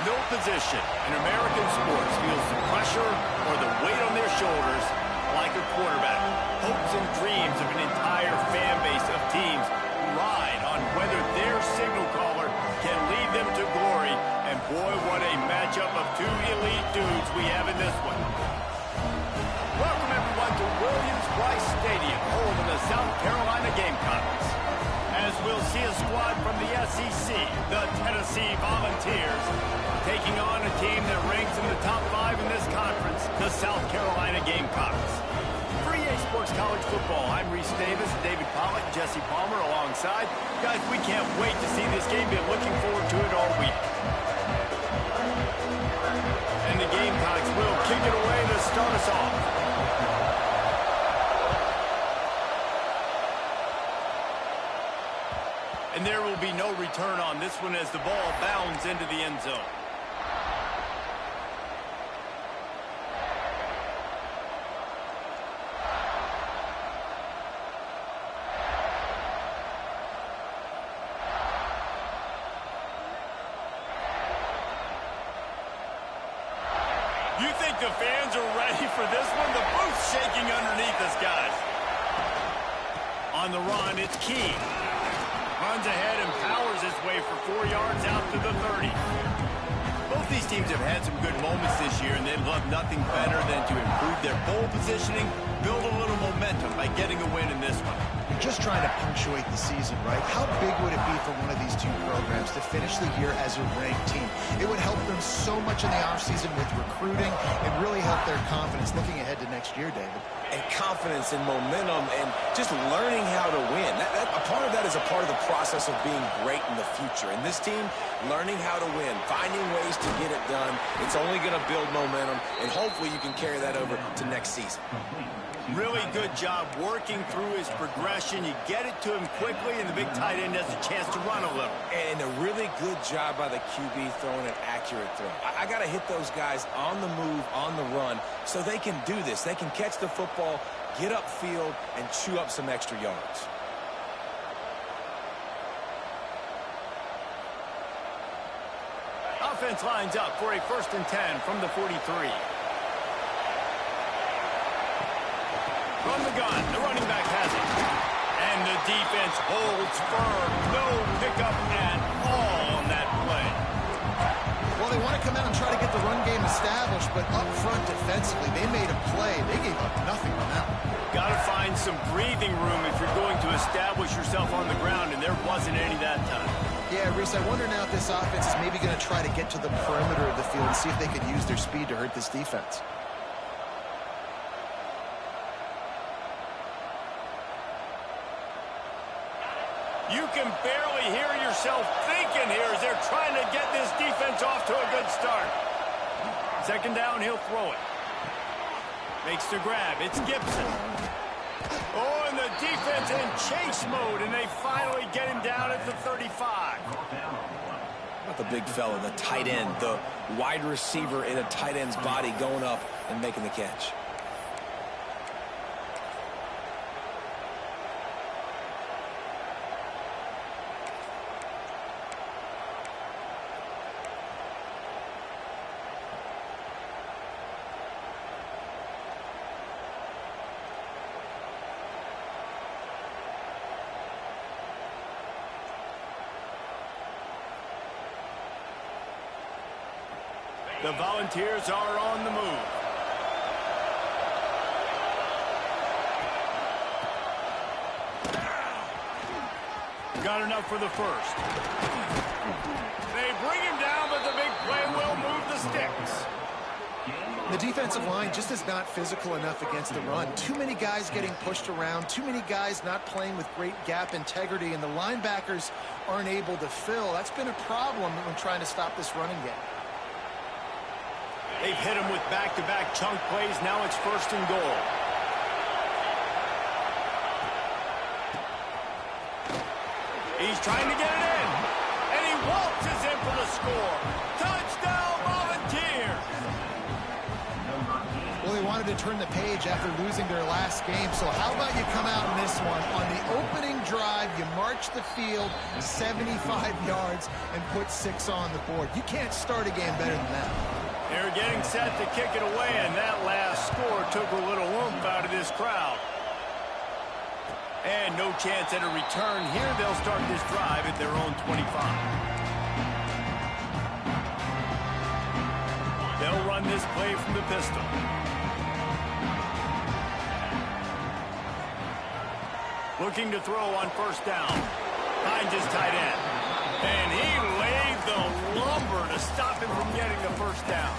No position in American sports feels the pressure or the weight on their shoulders like a quarterback. Hopes and dreams of an entire fan base of teams ride on whether their signal caller can lead them to glory. And boy, what a matchup of two elite dudes we have in this one. Welcome everyone to Williams-Brice Stadium, home of the South Carolina Gamecocks. As we'll see a squad from the SEC, the Tennessee Volunteers, taking on a team that ranks in the top 5 in this conference, the South Carolina Gamecocks. For EA Sports College Football, I'm Reese Davis, David Pollack, Jesse Palmer alongside. Guys, we can't wait to see this game. Been looking forward to it all week. And the Gamecocks will kick it away to start us off. And there will be no return on this one as the ball bounds into the end zone. You think the fans are ready for this one? The booth's shaking underneath us, guys. On the run, it's Key. Runs ahead and powers his way for 4 yards out to the 30. Both these teams have had some good moments this year, and they'd love nothing better than to improve their bowl positioning, build a little momentum by getting a win in this one. You're just trying to punctuate the season, right? How big would it be for one of these two programs to finish the year as a ranked team? It would help them so much in the offseason with recruiting and really help their confidence looking ahead to next year, David. And confidence and momentum and just learning how to win. A part of that is a part of the process of being great in the future. And this team, learning how to win, finding ways to get it done. It's only going to build momentum, and hopefully you can carry that over to next season. Really good job working through his progression. You get it to him quickly, and the big tight end has a chance to run a little. And a really good job by the QB throwing an accurate throw. I got to hit those guys on the move, on the run, so they can do this. They can catch the football, get upfield, and chew up some extra yards. Offense lines up for a 1st and 10 from the 43. From the gun, the running back has it. And the defense holds firm. No pickup at all on that play. Well, they want to come out and try to get the run game established, but up front defensively, they made a play. They gave up nothing on that one. Got to find some breathing room if you're going to establish yourself on the ground, and there wasn't any that time. Yeah, Reese, I wonder now if this offense is maybe going to try to get to the perimeter of the field and see if they could use their speed to hurt this defense. You can barely hear yourself thinking here as they're trying to get this defense off to a good start. 2nd down, he'll throw it. Makes the grab. It's Gibson. Oh, and the defense in chase mode, and they finally get him down at the 35. Not the big fella, the tight end, the wide receiver in a tight end's body going up and making the catch. The Volunteers are on the move. Got enough for the 1st. They bring him down, but the big play will move the sticks. The defensive line just is not physical enough against the run. Too many guys getting pushed around, too many guys not playing with great gap integrity, and the linebackers aren't able to fill. That's been a problem when trying to stop this running game. They've hit him with back-to-back chunk plays. Now it's 1st and goal. He's trying to get it in. And he waltzes in for the score. Touchdown, Volunteers! Well, they want wanted to turn the page after losing their last game. So how about you come out in this one? On the opening drive, you march the field 75 yards and put 6 on the board. You can't start a game better than that. They're getting set to kick it away, and that last score took a little oomph out of this crowd. And no chance at a return here. They'll start this drive at their own 25. They'll run this play from the pistol. Looking to throw on first down. Finds his tight end. And he laid the lumber to stop him from getting the first down.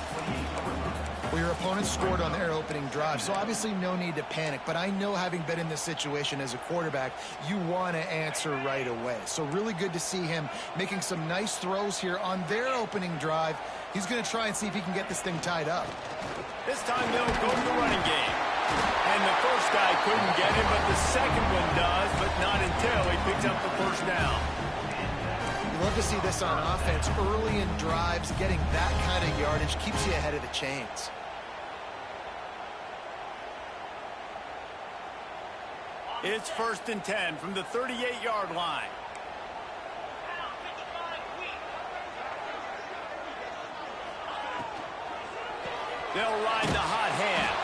Well, your opponent scored on their opening drive, so obviously no need to panic. But I know, having been in this situation as a quarterback, you want to answer right away. So really good to see him making some nice throws here on their opening drive. He's going to try and see if he can get this thing tied up. This time they'll go to the running game. And the first guy couldn't get him, but the second one does, but not until he picks up the first down. You love to see this on offense. Early in drives, getting that kind of yardage keeps you ahead of the chains. It's 1st and 10 from the 38-yard line. They'll ride the hot hand.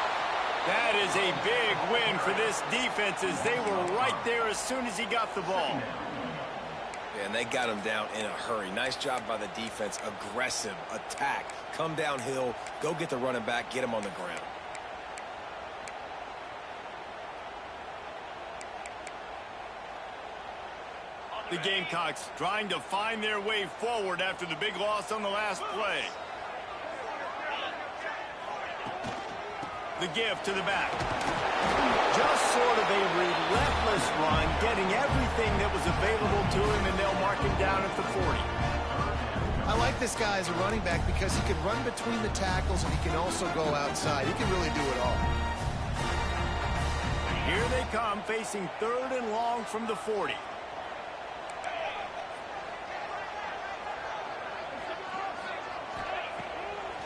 That is a big win for this defense, as they were right there as soon as he got the ball. And they got him down in a hurry. Nice job by the defense. Aggressive attack. Come downhill. Go get the running back. Get him on the ground. The Gamecocks trying to find their way forward after the big loss on the last play. The give to the back. Just sort of a relentless run, getting everything that was available to him, and they'll mark him down at the 40. I like this guy as a running back because he can run between the tackles and he can also go outside. He can really do it all. Here they come, facing 3rd and long from the 40.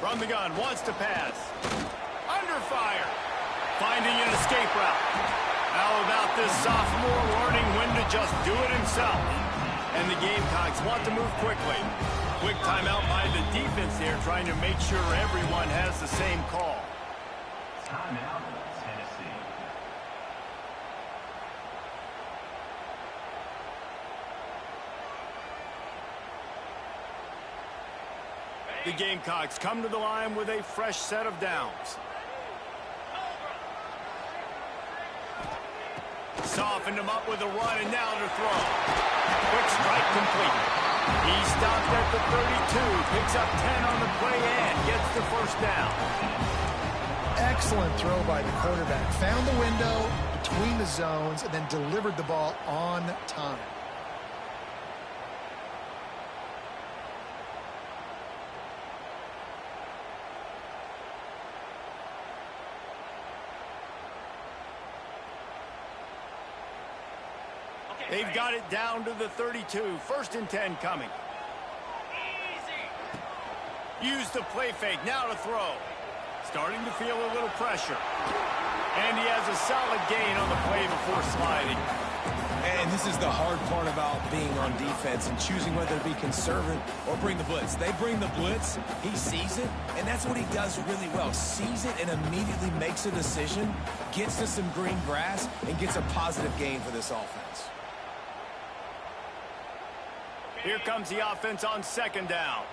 From the gun, wants to pass. Under fire. Finding an escape route. How about this sophomore learning when to just do it himself? And the Gamecocks want to move quickly. Quick timeout by the defense there, trying to make sure everyone has the same call. Timeout, Tennessee. The Gamecocks come to the line with a fresh set of downs. Softened him up with a run, and now to throw. Quick strike complete. He stopped at the 32, picks up 10 on the play, and gets the first down. Excellent throw by the quarterback. Found the window between the zones and then delivered the ball on time. They've got it down to the 32. 1st and 10 coming. Use the play fake. Now to throw. Starting to feel a little pressure. And he has a solid gain on the play before sliding. And this is the hard part about being on defense and choosing whether to be conservative or bring the blitz. They bring the blitz, he sees it, and that's what he does really well. Sees it and immediately makes a decision, gets to some green grass, and gets a positive gain for this offense. Here comes the offense on 2nd down.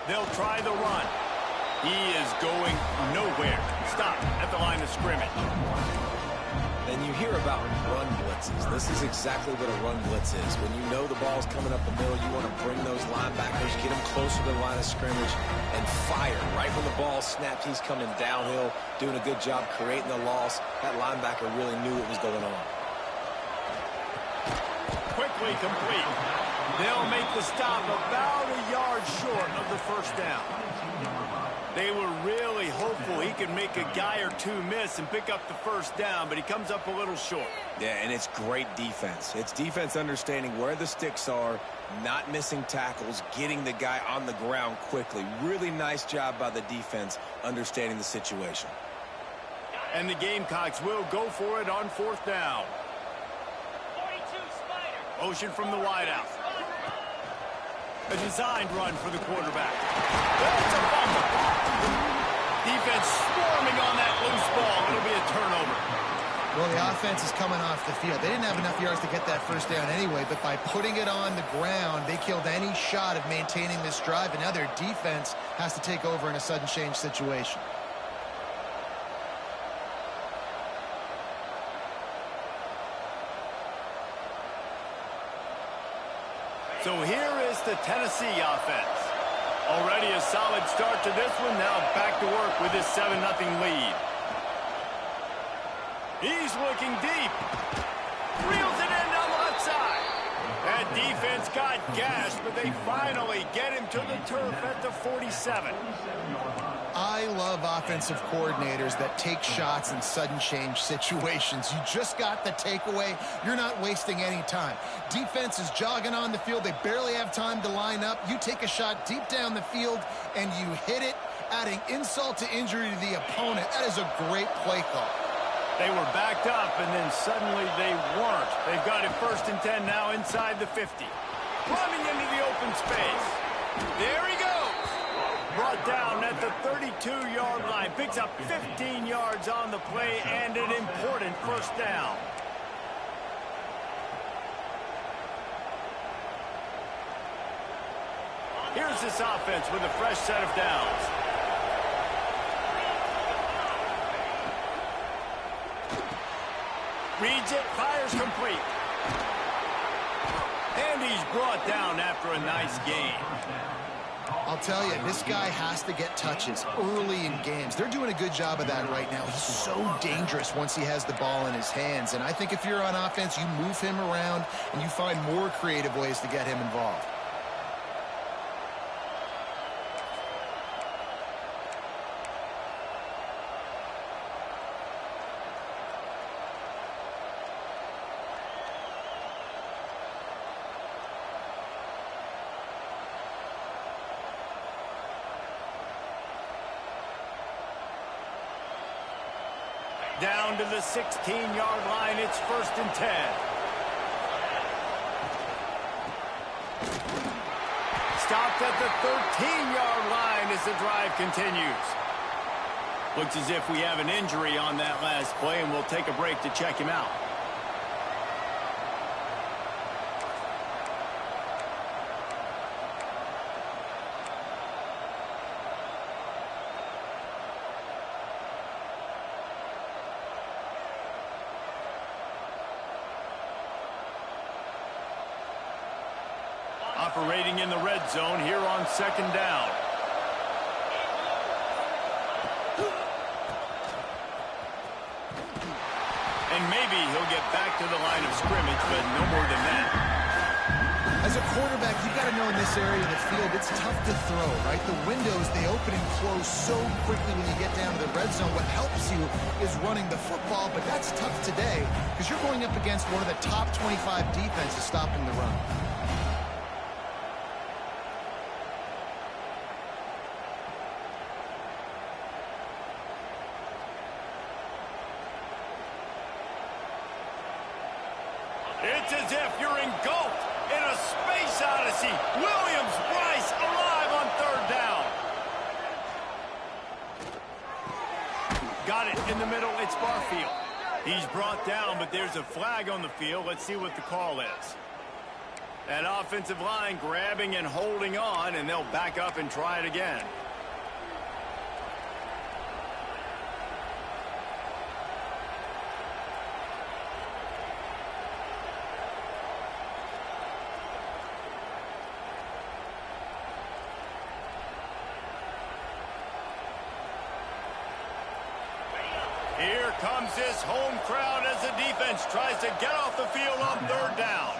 They'll try the run. He is going nowhere. Stop at the line of scrimmage. And you hear about run blitzes. This is exactly what a run blitz is. When you know the ball's coming up the middle, you want to bring those linebackers, get them closer to the line of scrimmage, and fire. Right when the ball snaps, he's coming downhill, doing a good job creating the loss. That linebacker really knew what was going on. Quickly complete. They'll make the stop about a yard short of the first down. They were really hopeful he could make a guy or two miss and pick up the first down, but he comes up a little short. Yeah, and it's great defense. It's defense understanding where the sticks are, not missing tackles, getting the guy on the ground quickly. Really nice job by the defense understanding the situation. And the Gamecocks will go for it on fourth down. 42 Spider. Motion from the wideout. A designed run for the quarterback. It's a fumble. Defense swarming on that loose ball. It'll be a turnover. Well, the offense is coming off the field. They didn't have enough yards to get that first down anyway, but by putting it on the ground, they killed any shot of maintaining this drive, and now their defense has to take over in a sudden change situation. So here is the Tennessee offense. Already a solid start to this one. Now back to work with his 7-0 lead. He's looking deep. Reels it in down the left side. That defense got gashed, but they finally get him to the turf at the 47. I love offensive coordinators that take shots in sudden change situations. You just got the takeaway. You're not wasting any time. Defense is jogging on the field. They barely have time to line up. You take a shot deep down the field, and you hit it, adding insult to injury to the opponent. That is a great play call. They were backed up, and then suddenly they weren't. They've got it 1st and 10 now inside the 50. Running into the open space. There he goes. Brought down at the 32-yard line. Picks up 15 yards on the play and an important first down. Here's this offense with a fresh set of downs. Reads it, fires complete. And he's brought down after a nice gain. I'll tell you, this guy has to get touches early in games. They're doing a good job of that right now. He's so dangerous once he has the ball in his hands. And I think if you're on offense, you move him around and you find more creative ways to get him involved. Down to the 16-yard line. It's 1st and 10. Stopped at the 13-yard line as the drive continues. Looks as if we have an injury on that last play, and we'll take a break to check him out. Operating in the red zone here on 2nd down. And maybe he'll get back to the line of scrimmage, but no more than that. As a quarterback, you've got to know in this area of the field, it's tough to throw, right? The windows, they open and close so quickly when you get down to the red zone. What helps you is running the football, but that's tough today because you're going up against one of the top 25 defenses stopping the run. It's as if you're engulfed in a space odyssey. Williams-Brice alive on 3rd down. Got it in the middle. It's Barfield. He's brought down, but there's a flag on the field. Let's see what the call is. That offensive line grabbing and holding on, and they'll back up and try it again. Here comes this home crowd as the defense tries to get off the field on 3rd down.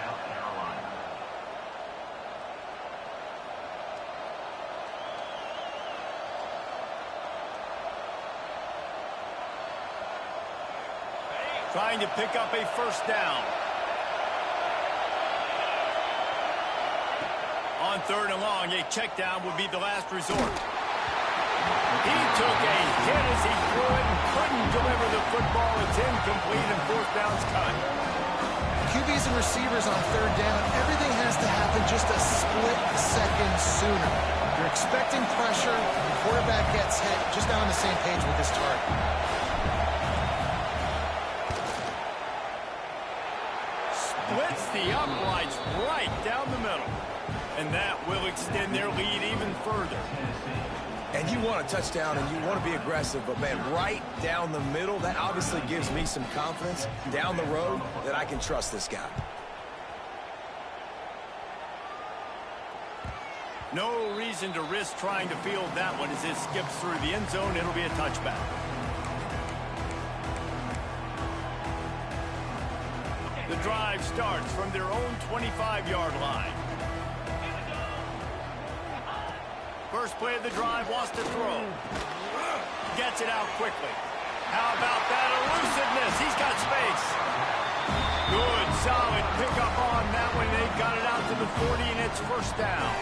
Trying to pick up a first down. On 3rd and long, a check down would be the last resort. He took a hit as he threw it and couldn't deliver the football. It's incomplete and 4th down's cut. QBs and receivers on 3rd down, everything has to happen just a split second sooner. You're expecting pressure, the quarterback gets hit, just not on the same page with his target. Splits the uprights right down the middle. And that will extend their lead even further. And you want a touchdown and you want to be aggressive, but man, right down the middle, that obviously gives me some confidence down the road that I can trust this guy. No reason to risk trying to field that one as it skips through the end zone. It'll be a touchback. The drive starts from their own 25-yard line. First play of the drive, wants to throw. Gets it out quickly. How about that elusiveness? He's got space. Good, solid pickup on that one. They've got it out to the 40, and it's first down.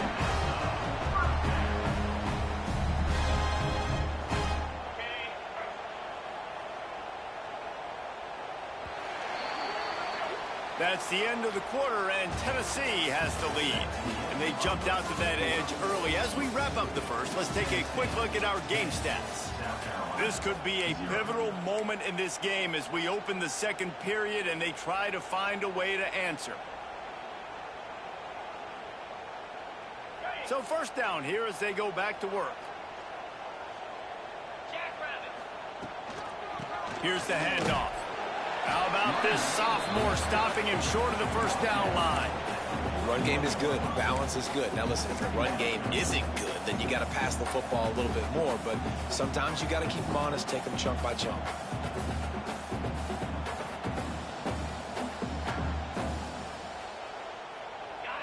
That's the end of the quarter, and Tennessee has the lead. And they jumped out to that edge early. As we wrap up the first, let's take a quick look at our game stats. This could be a pivotal moment in this game as we open the second period and they try to find a way to answer. So first down here as they go back to work. Here's the handoff. How about this sophomore stopping him short of the first down line? The run game is good. The balance is good. Now, listen, if the run game isn't good, then you got to pass the football a little bit more. But sometimes you got to keep them honest, take them chunk by chunk.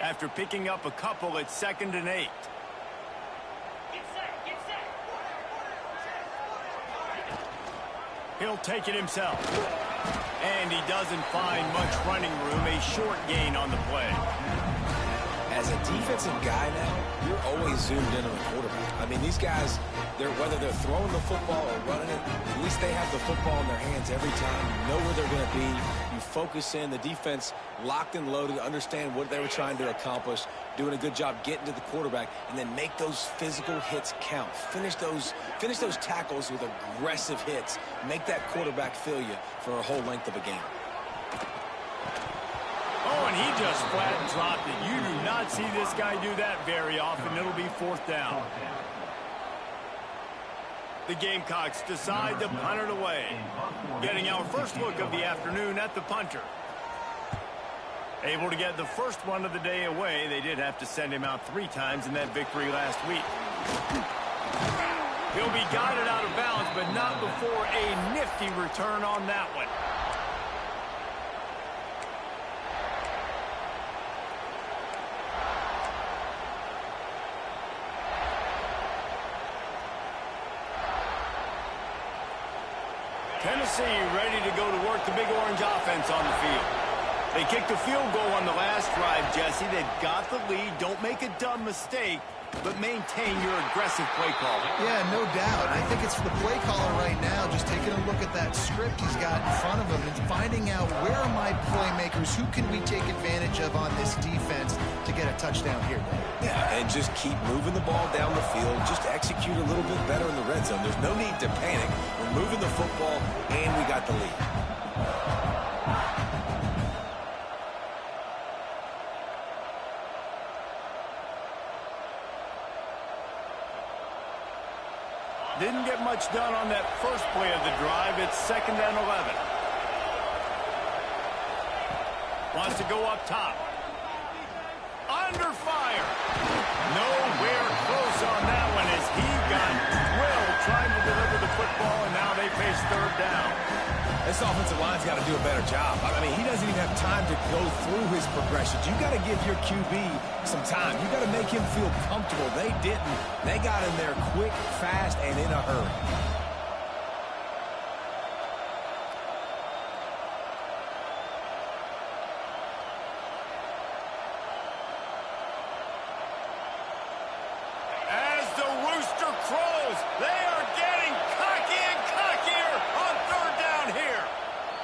After picking up a couple, it's 2nd and 8. He'll take it himself. And he doesn't find much running room. A short gain on the play. As a defensive guy now, you're always zoomed in on the quarterback. I mean, these guys, whether they're throwing the football or running it, at least they have the football in their hands every time. You know where they're going to be. You focus in. The defense locked and loaded, understand what they were trying to accomplish, doing a good job getting to the quarterback, and then make those physical hits count. Finish those tackles with aggressive hits. Make that quarterback feel you for a whole length of a game. Oh, and he just flat dropped it. You do not see this guy do that very often. It'll be 4th down. The Gamecocks decide to punt it away. Getting our first look of the afternoon at the punter. Able to get the first one of the day away. They did have to send him out 3 times in that victory last week. He'll be guided out of bounds, but not before a nifty return on that one. Tennessee ready to go to work the Big Orange offense on the field. They kicked a field goal on the last drive, Jesse. They've got the lead. Don't make a dumb mistake, but maintain your aggressive play call. Yeah, no doubt. I think it's the play caller right now just taking a look at that script he's got in front of him and finding out where are my playmakers, who can we take advantage of on this defense to get a touchdown here. Yeah, and just keep moving the ball down the field. Just execute a little bit better in the red zone. There's no need to panic. We're moving the football, and we got the lead. Didn't get much done on that first play of the drive. It's 2nd and 11. Wants to go up top. Under fire. Nowhere close on that one as he got drilled trying to deliver the football, and now they face 3rd down. This offensive line's got to do a better job. I mean, he doesn't even have time to go through his progressions. You got to give your QB some time. You got to make him feel comfortable. They didn't. They got in there quick, fast, and in a hurry.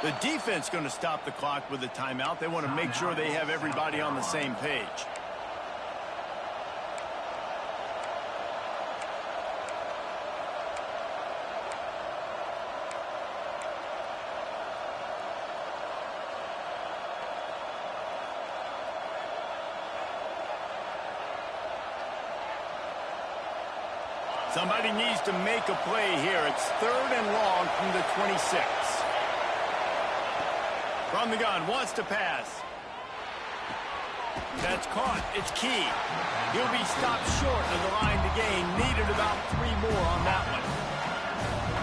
The defense going to stop the clock with a timeout. They want to make sure they have everybody on the same page. Somebody needs to make a play here. It's 3rd and long from the 26. From the gun, wants to pass. That's caught. It's key. He'll be stopped short of the line to gain. Needed about 3 more on that one.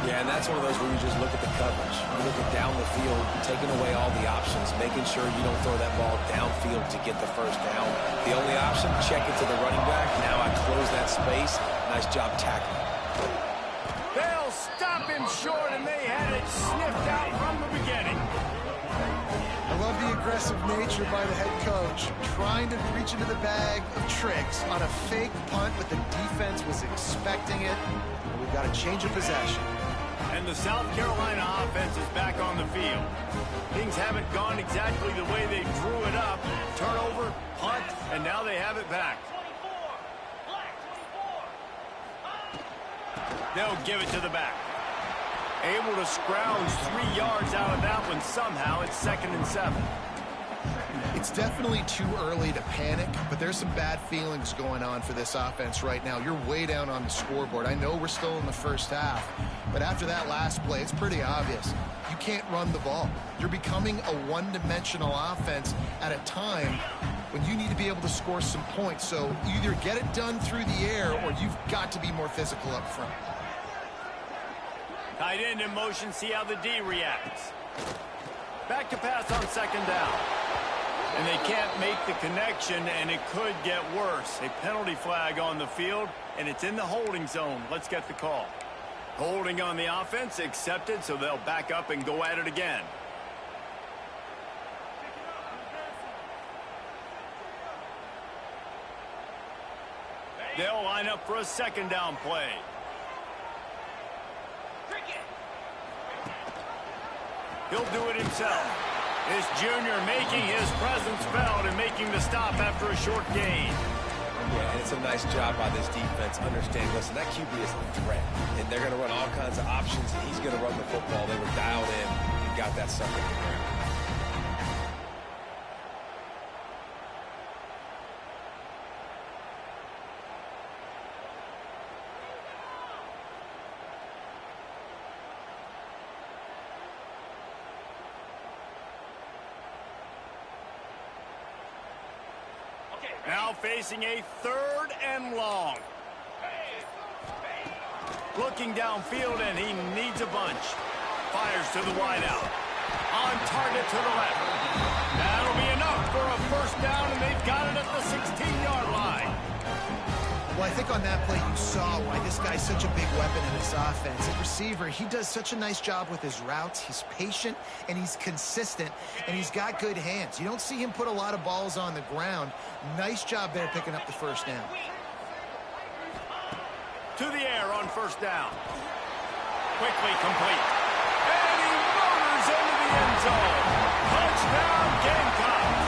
Yeah, and that's one of those where you just look at the coverage. You look at down the field, taking away all the options, making sure you don't throw that ball downfield to get the first down. The only option, check it to the running back. Now I close that space. Nice job tackling. They'll stop him short, and they had it sniffed out from the beginning. I love the aggressive nature by the head coach, trying to reach into the bag of tricks on a fake punt, but the defense was expecting it. And we've got a change of possession. And the South Carolina offense is back on the field. Things haven't gone exactly the way they drew it up. Turnover, punt, and now they have it back. 24. Black 24. They'll give it to the back. Able to scrounge 3 yards out of that one somehow. It's 2nd and 7. It's definitely too early to panic, but there's some bad feelings going on for this offense right now. You're way down on the scoreboard. I know we're still in the first half, but after that last play, it's pretty obvious. You can't run the ball. You're becoming a one-dimensional offense at a time when you need to be able to score some points. So either get it done through the air or you've got to be more physical up front. Tight end in motion, see how the D reacts. Back to pass on 2nd down. And they can't make the connection, and it could get worse. A penalty flag on the field, and it's in the holding zone. Let's get the call. Holding on the offense, accepted, so they'll back up and go at it again. They'll line up for a 2nd down play. He'll do it himself. This junior making his presence felt and making the stop after a short gain. Yeah, and it's a nice job by this defense. Understand, listen, that QB is a threat, and they're going to run all kinds of options, and he's going to run the football. They were dialed in and got that sucker to the ground. Now facing a 3rd and long. Looking downfield, and he needs a bunch. Fires to the wideout. On target to the left. That'll be enough for a 1st down, and they've got it at the 16-yard line. Well, I think on that play you saw why this guy's such a big weapon in this offense. At receiver, he does such a nice job with his routes. He's patient, and he's consistent, and he's got good hands. You don't see him put a lot of balls on the ground. Nice job there picking up the 1st down. To the air on 1st down. Quickly complete. And he motors into the end zone. Touchdown, Gamecocks.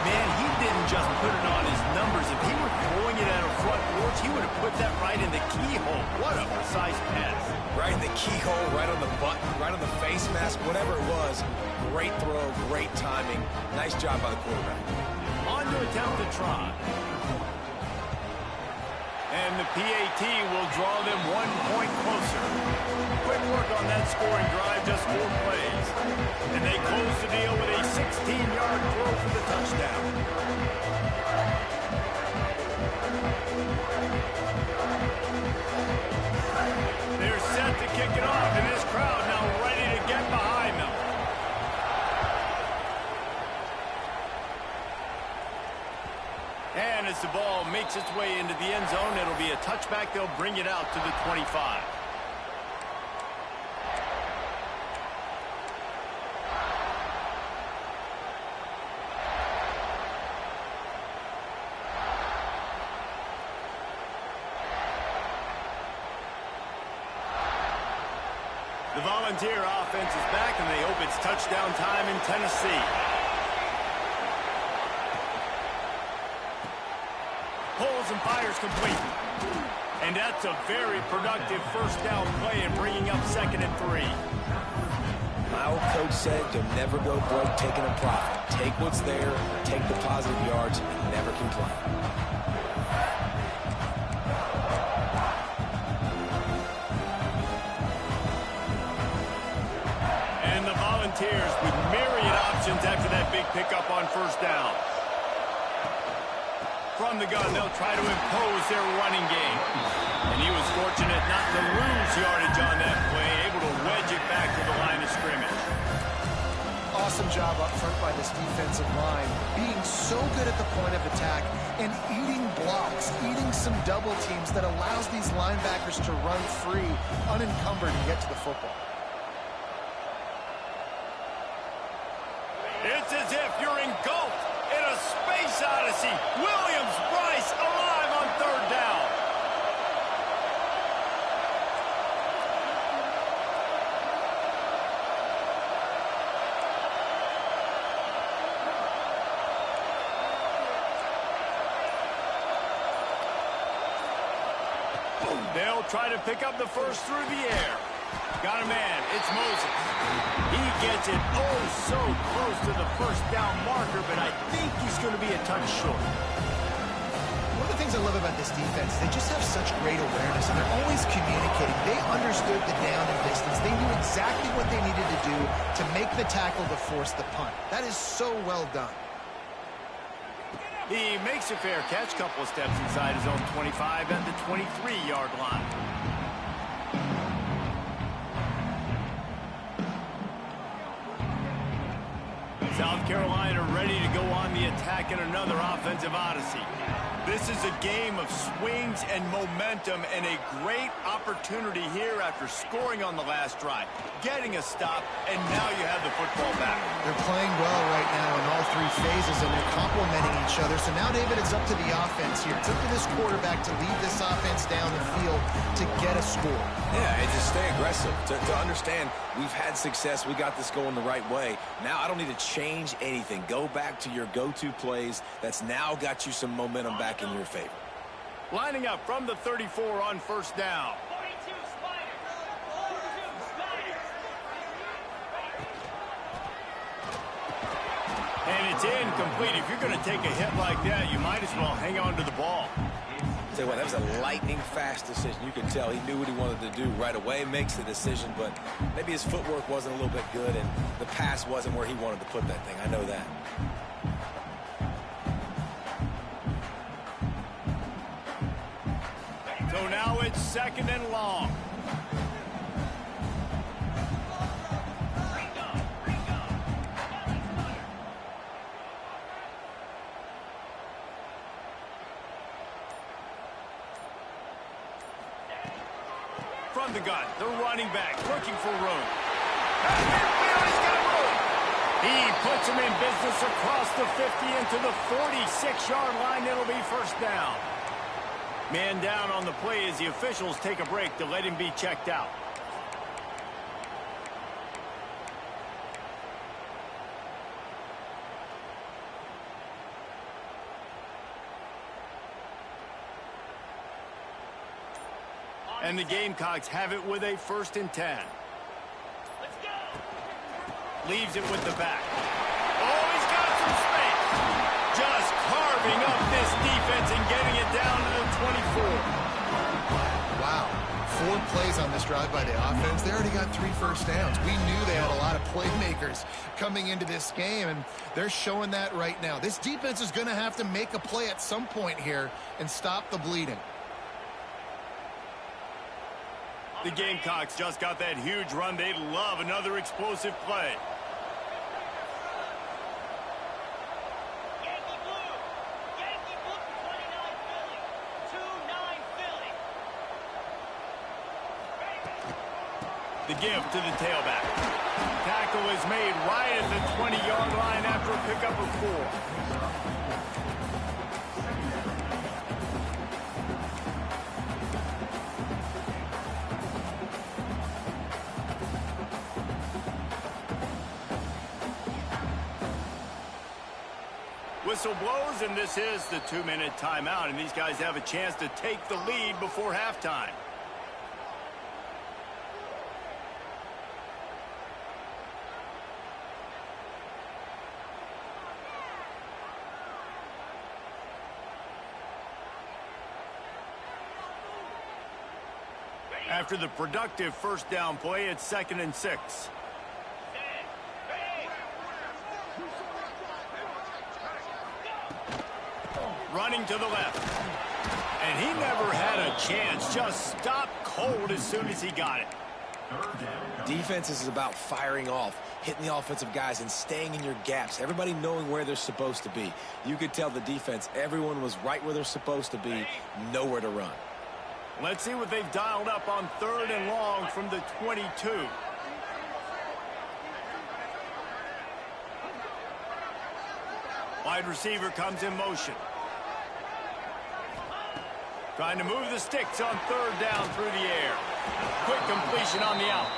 Man, he didn't just put it on his numbers. If he were throwing it at a front porch, he would have put that right in the keyhole. What a precise pass. Right in the keyhole, right on the button, right on the face mask, whatever it was. Great throw, great timing. Nice job by the quarterback. On to attempt to try. And the PAT will draw them 1 point closer. Quick work on that scoring drive, just 4 plays. And they close the deal with a 16-yard throw for the touchdown. They're set to kick it off, and this crowd now ready to get behind them. And as the ball makes its way into the end zone, it'll be a touchback. They'll bring it out to the 25. The Volunteer offense is back, and they hope it's touchdown time in Tennessee. Pulls and fires complete. And that's a very productive first down play and bringing up 2nd and 3. My old coach said you'll never go broke taking a profit. Take what's there, take the positive yards, and never complain. And the Volunteers with myriad options after that big pickup on first down. From the gun, they'll try to impose their running game. And he was fortunate not to lose yardage on that play, able to wedge it back to the line of scrimmage. Awesome job up front by this defensive line, being so good at the point of attack and eating blocks, eating some double teams that allows these linebackers to run free, unencumbered, and get to the football. It's as if you're engulfed in a space odyssey. Williams-Brice alive on 3rd down. They'll try to pick up the first through the air. Got a man. It's Moses. He gets it oh so close to the first down marker, but I think he's going to be a touch short. One of the things I love about this defense, they just have such great awareness, and they're always communicating. They understood the down and distance. They knew exactly what they needed to do to make the tackle to force the punt. That is so well done. He makes a fair catch, couple of steps inside his own 25 at the 23-yard line. South Carolina ready to go on the attack in another offensive odyssey. This is a game of swings and momentum and a great opportunity here after scoring on the last drive, getting a stop, and now you have the football back. They're playing well right now in all 3 phases, and they're complementing each other. So now, David, it's up to the offense here. It's up to this quarterback to lead this offense down the field to get a score. Yeah, and just stay aggressive. To understand we've had success, we got this going the right way. Now I don't need to change anything. Go back to your go-to plays. That's now got you some momentum back in your favor. Lining up from the 34 on first down. 42 Spiders. 42 Spiders. And it's incomplete. If you're going to take a hit like that, you might as well hang on to the ball. Tell you what, that was a lightning-fast decision. You could tell he knew what he wanted to do right away, makes the decision, but maybe his footwork wasn't a little bit good, and the pass wasn't where he wanted to put that thing. I know that. So now it's 2nd and long. From the gun, the running back looking for room. He's got room. He puts him in business across the 50 into the 46-yard line. It'll be first down. Man down on the play as the officials take a break to let him be checked out. And the Gamecocks have it with a 1st and 10. Let's go. Leaves it with the back. Oh, he's got some space. Just carving up this defense and getting it down to the 24. Wow. 4 plays on this drive by the offense. They already got 3 first downs. We knew they had a lot of playmakers coming into this game, and they're showing that right now. This defense is going to have to make a play at some point here and stop the bleeding. The Gamecocks just got that huge run. They'd love another explosive play. Yankee blue. Yankee blue. 29 Philly. 2-9 Philly. The give to the tailback. Tackle is made right at the 20-yard line after a pickup of 4. Whistle blows, and this is the 2-minute timeout, and these guys have a chance to take the lead before halftime. After the productive first down play, it's 2nd and 6. Running to the left. And he never had a chance. Just stopped cold as soon as he got it. Defense is about firing off, hitting the offensive guys, and staying in your gaps. Everybody knowing where they're supposed to be. You could tell the defense, everyone was right where they're supposed to be, nowhere to run. Let's see what they've dialed up on 3rd and long from the 22. Wide receiver comes in motion. Trying to move the sticks on 3rd down through the air. Quick completion on the out.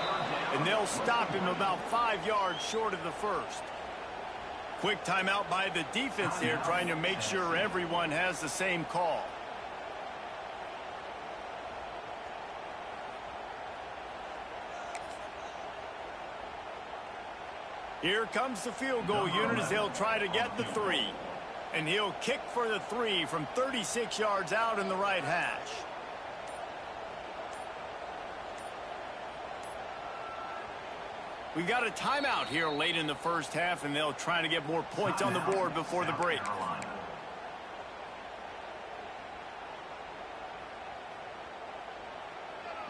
And they'll stop him about 5 yards short of the first. Quick timeout by the defense here, trying to make sure everyone has the same call. Here comes the field goal unit as they'll try to get the 3. And he'll kick for the 3 from 36 yards out in the right hash. We've got a timeout here late in the first half, and they'll try to get more points on the board before the break.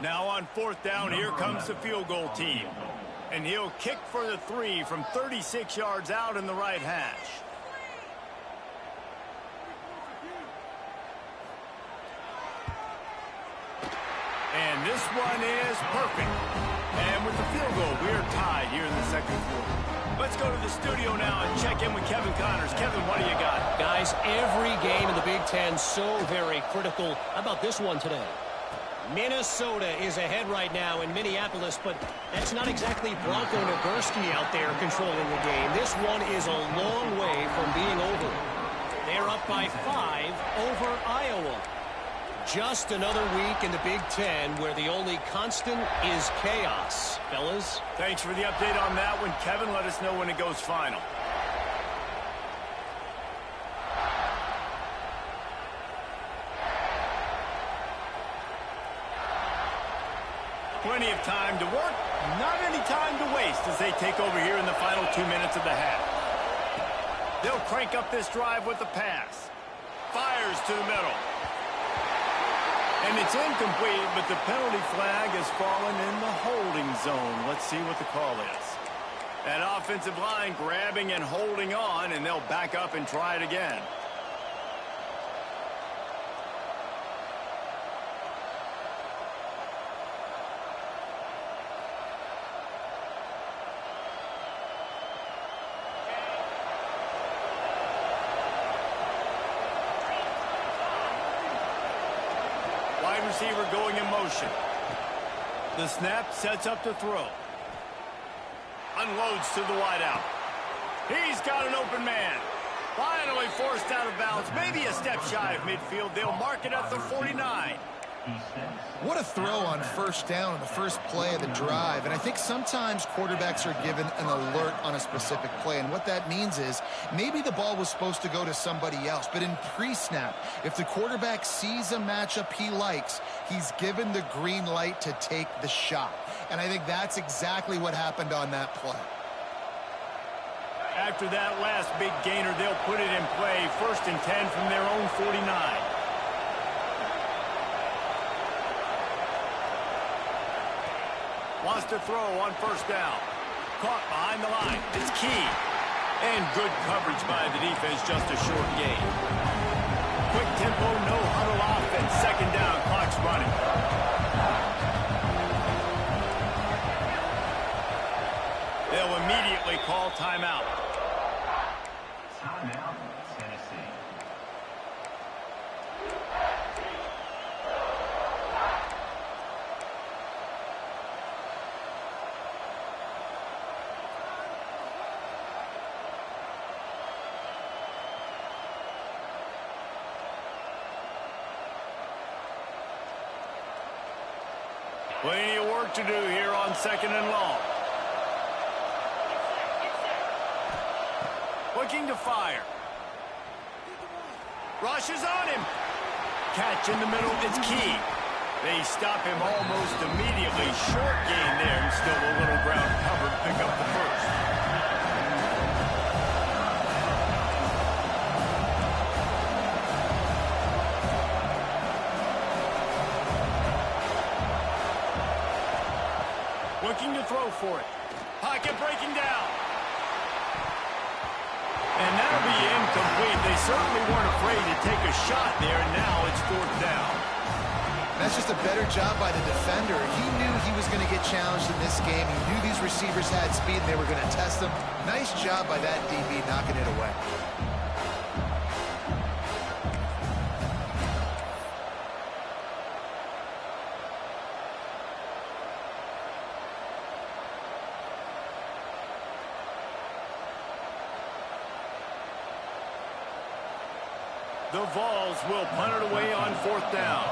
Now on 4th down, here comes the field goal team. And he'll kick for the 3 from 36 yards out in the right hash. And this one is perfect. And with the field goal, we're tied here in the 2nd quarter. Let's go to the studio now and check in with Kevin Connors. Kevin, what do you got? Guys, every game in the Big Ten so very critical. How about this one today? Minnesota is ahead right now in Minneapolis, but that's not exactly Bronco Nagurski out there controlling the game. This one is a long way from being over. They're up by 5 over Iowa. Just another week in the Big Ten where the only constant is chaos. Fellas? Thanks for the update on that one, Kevin. Let us know when it goes final. Plenty of time to work, not any time to waste as they take over here in the final 2 minutes of the half. They'll crank up this drive with the pass. Fires to the middle. And it's incomplete, but the penalty flag has fallen in the holding zone. Let's see what the call is. That offensive line grabbing and holding on, and they'll back up and try it again. Wide receiver going in motion. The snap sets up to throw. Unloads to the wideout. He's got an open man. Finally forced out of bounds. Maybe a step shy of midfield. They'll mark it at the 49. What a throw on 1st down on the first play of the drive. And I think sometimes quarterbacks are given an alert on a specific play. And what that means is maybe the ball was supposed to go to somebody else. But in pre-snap, if the quarterback sees a matchup he likes, he's given the green light to take the shot. And I think that's exactly what happened on that play. After that last big gainer, they'll put it in play. 1st and 10 from their own 49. Wants to throw on 1st down. Caught behind the line. It's key. And good coverage by the defense, just a short gain. Quick tempo, no huddle offense. 2nd down, clock's running. They'll immediately call timeout. Timeout, Tennessee. Plenty of work to do here on 2nd and long. Looking to fire. Rushes on him. Catch in the middle is key. They stop him almost immediately. Short gain there, and still a little ground covered to pick up the first. Looking to throw for it. Pocket breaking down. And that'll be incomplete. They certainly weren't afraid to take a shot there, and now it's 4th down. That's just a better job by the defender. He knew he was going to get challenged in this game. He knew these receivers had speed and they were going to test him. Nice job by that DB knocking it away. The Vols will punt it away on 4th down.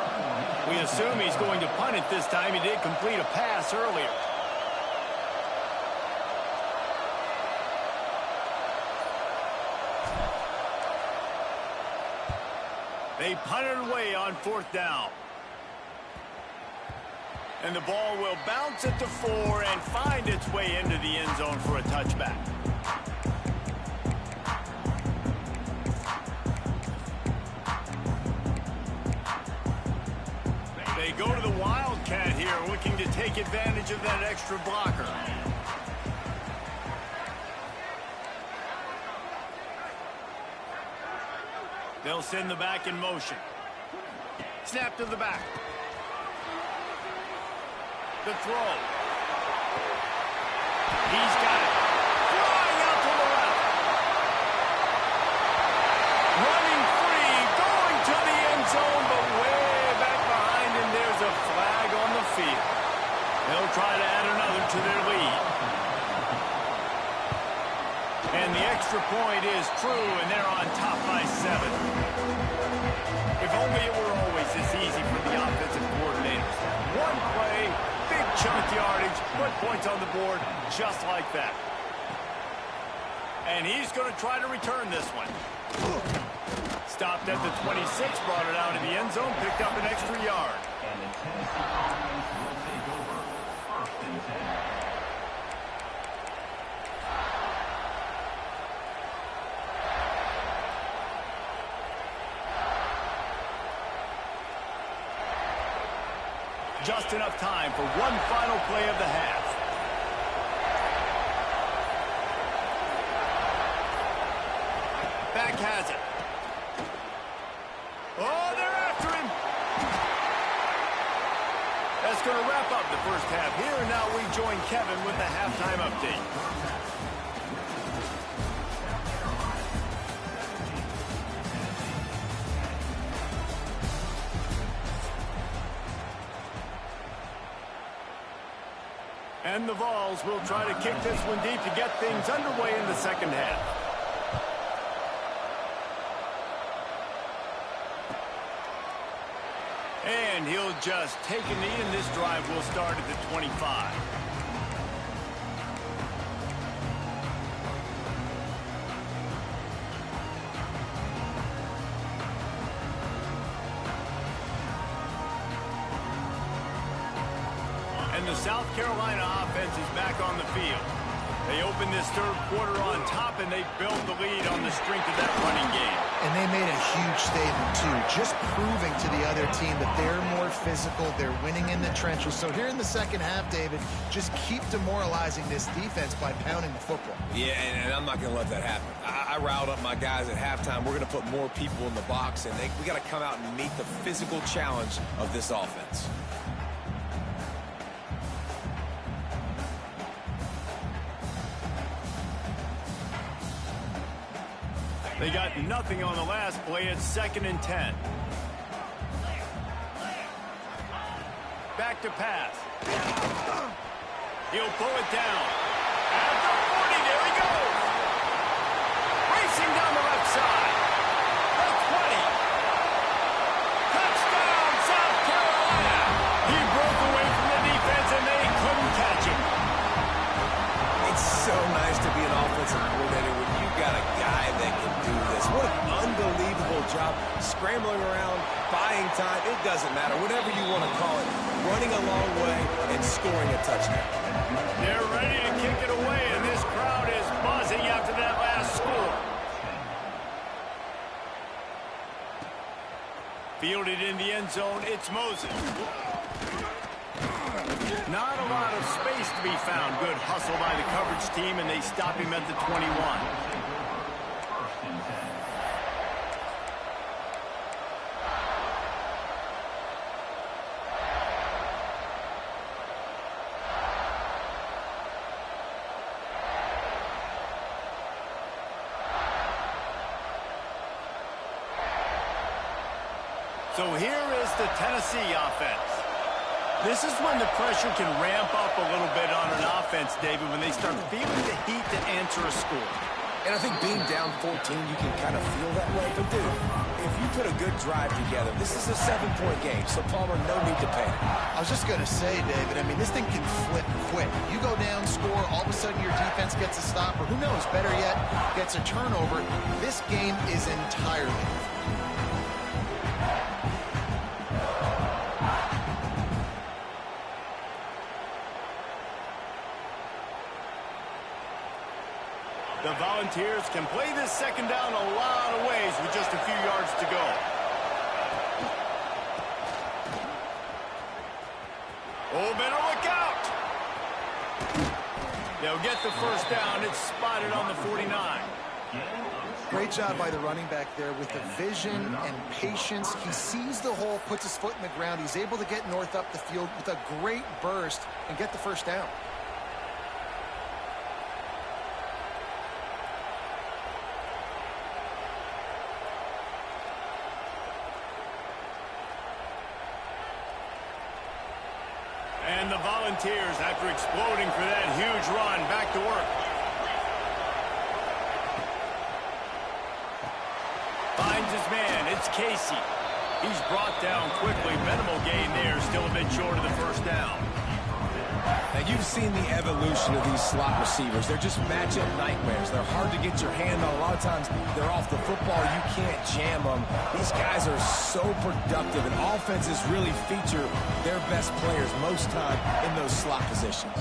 We assume he's going to punt it this time. He did complete a pass earlier. They punt it away on 4th down. And the ball will bounce at the 4 and find its way into the end zone for a touchback. They go to the Wildcat here, looking to take advantage of that extra blocker. They'll send the back in motion. Snap to the back. The throw. He's got it. Flying out to the left. Running free, going to the end zone, but way back behind him, there's a flag on the field. They'll try to add another to their lead. And the extra point is true, and they're on top by 7. If only it were always this easy for the offensive coordinators. One play, big chunk yardage, put points on the board just like that. And he's going to try to return this one. Stopped at the 26, brought it out of the end zone, picked up an extra yard. And the Tennessee offense will take over 1st and 10. Just enough time for one final play of the half. Back has it. Oh, they're after him. That's going to wrap up the first half here. And now we join Kevin with the halftime update. And the Vols will try to kick this one deep to get things underway in the second half. And he'll just take a knee, and this drive will start at the 25. And the South Carolina offense is back on the field. They opened this third quarter on top, and they built the lead on the strength of that running game. And they made a huge statement, too, just proving to the other team that they're more physical, they're winning in the trenches. So here in the second half, David, just keep demoralizing this defense by pounding the football. Yeah, and I'm not going to let that happen. I riled up my guys at halftime. We're going to put more people in the box, and we got to come out and meet the physical challenge of this offense. They got nothing on the last play. It's 2nd and 10. Back to pass. He'll pull it down. At the 40, there he goes. Racing down the left side. The 20. Touchdown, South Carolina. He broke away from the defense time, it doesn't matter. Whatever you want to call it, running a long way and scoring a touchdown. They're ready to kick it away, and this crowd is buzzing after that last score. Fielded in the end zone, it's Moses. Not a lot of space to be found. Good hustle by the coverage team, and they stop him at the 21. So here is the Tennessee offense. This is when the pressure can ramp up a little bit on an offense, David, when they start feeling the heat to answer a score. And I think being down 14, you can kind of feel that way. But, dude, if you put a good drive together, this is a 7-point game, so Palmer, no need to panic. I was just going to say, David, I mean, this thing can flip quick. You go down, score, all of a sudden your defense gets a stop, or who knows, better yet, gets a turnover. This game is entirely The Volunteers can play this second down a lot of ways with just a few yards to go. Oh, better look out! They'll get the first down. It's spotted on the 49. great job by the running back there with the vision and patience. He sees the hole, puts his foot in the ground. He's able to get north up the field with a great burst and get the first down. And the Volunteers, after exploding for that huge run, back to work. Finds his man. It's Casey. He's brought down quickly. Minimal gain there. Still a bit short of the first down. Now, you've seen the evolution of these slot receivers. They're just matchup nightmares. They're hard to get your hand on. A lot of times, they're off the football. You can't jam them. These guys are so productive, and offenses really feature their best players most time in those slot positions.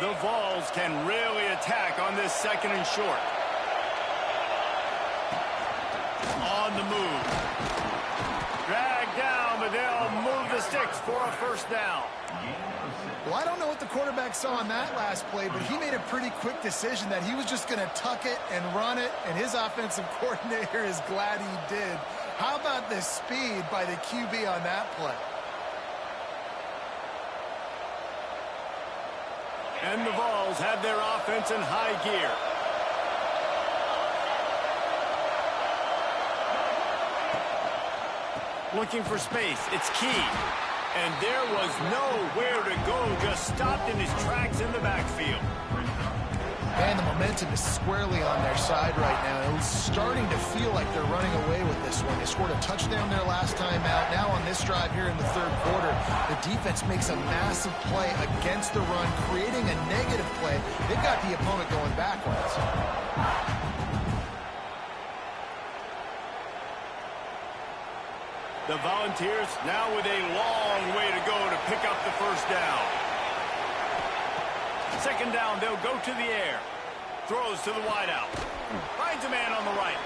The Vols can really attack on this second and short. On the move. Dragged down, but they'll move the sticks for a first down. Well, I don't know what the quarterback saw on that last play, but he made a pretty quick decision that he was just going to tuck it and run it, and his offensive coordinator is glad he did. How about the speed by the QB on that play? And the Vols have their offense in high gear. Looking for space. It's Key. And there was nowhere to go. Just stopped in his tracks in the backfield. And the momentum is squarely on their side right now. It's starting to feel like they're running away with this one. They scored a touchdown their last time out. Now on this drive here in the third quarter, the defense makes a massive play against the run, creating a negative play. They've got the opponent going backwards. The Volunteers now with a long way to go to pick up the first down. Second down, they'll go to the air. Throws to the wideout. Finds a man on the right.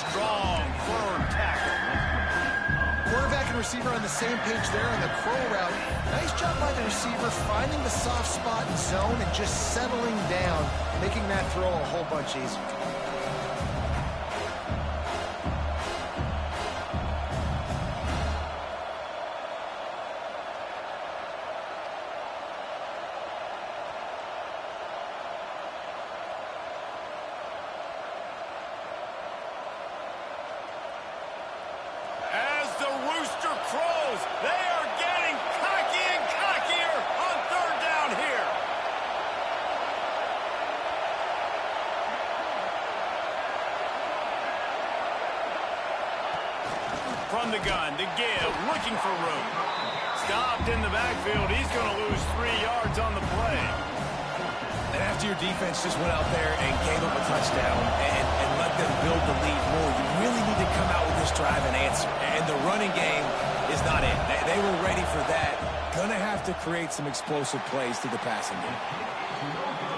Strong, firm tackle. Quarterback and receiver on the same page there on the crow route. Nice job by the receiver finding the soft spot in zone and just settling down, making that throw a whole bunch easier. From the gun, to give, looking for room. Stopped in the backfield. He's going to lose 3 yards on the play. And after your defense just went out there and gave up a touchdown and let them build the lead more, you really need to come out with this drive and answer. And the running game is not it. They were ready for that. Going to have to create some explosive plays to the passing game.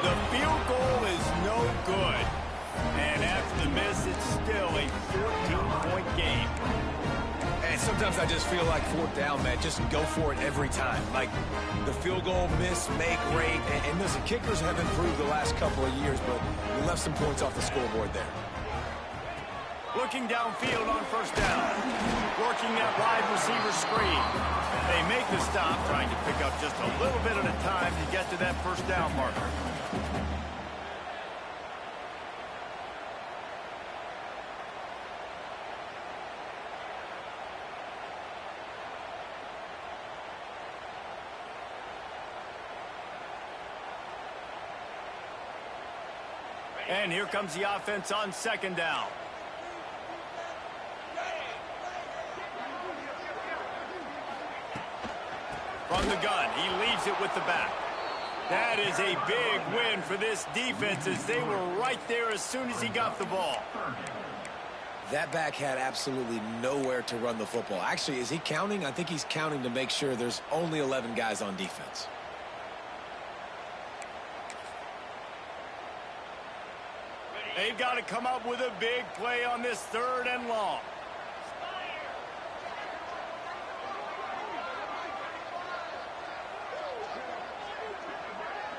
The field goal is no good. And after the miss, it's still a 14-point game. And sometimes I just feel like fourth down, Matt, just go for it every time. Like the field goal, miss, make, great. And listen, kickers have improved the last couple of years, but you left some points off the scoreboard there. Looking downfield on first down. Working that wide receiver screen. They make the stop, trying to pick up just a little bit at a time to get to that first down marker. And here comes the offense on second down. From the gun, he leaves it with the back. That is a big win for this defense as they were right there as soon as he got the ball. That back had absolutely nowhere to run the football. Actually, is he counting? I think he's counting to make sure there's only 11 guys on defense. They've got to come up with a big play on this third and long.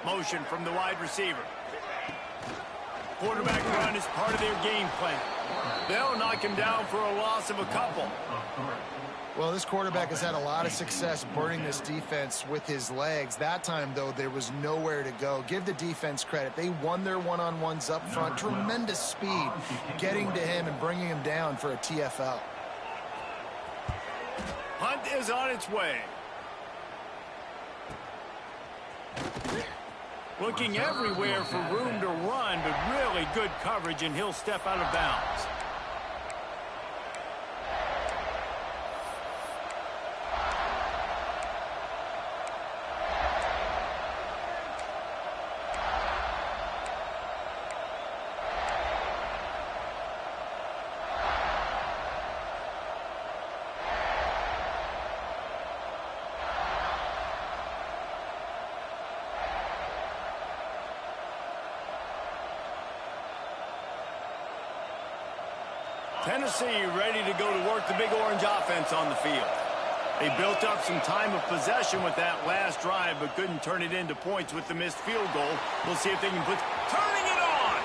Motion from the wide receiver. Quarterback run is part of their game plan. They'll knock him down for a loss of a couple. Well, this quarterback has had a lot of success burning this defense with his legs. That time, though, there was nowhere to go. Give the defense credit. They won their one-on-ones up front. Tremendous speed getting to him and bringing him down for a TFL. Hunt is on its way. Looking everywhere for room to run, but really good coverage, and he'll step out of bounds. Tennessee ready to go to work the Big Orange offense on the field. They built up some time of possession with that last drive, but couldn't turn it into points with the missed field goal. We'll see if they can put... Turning it on!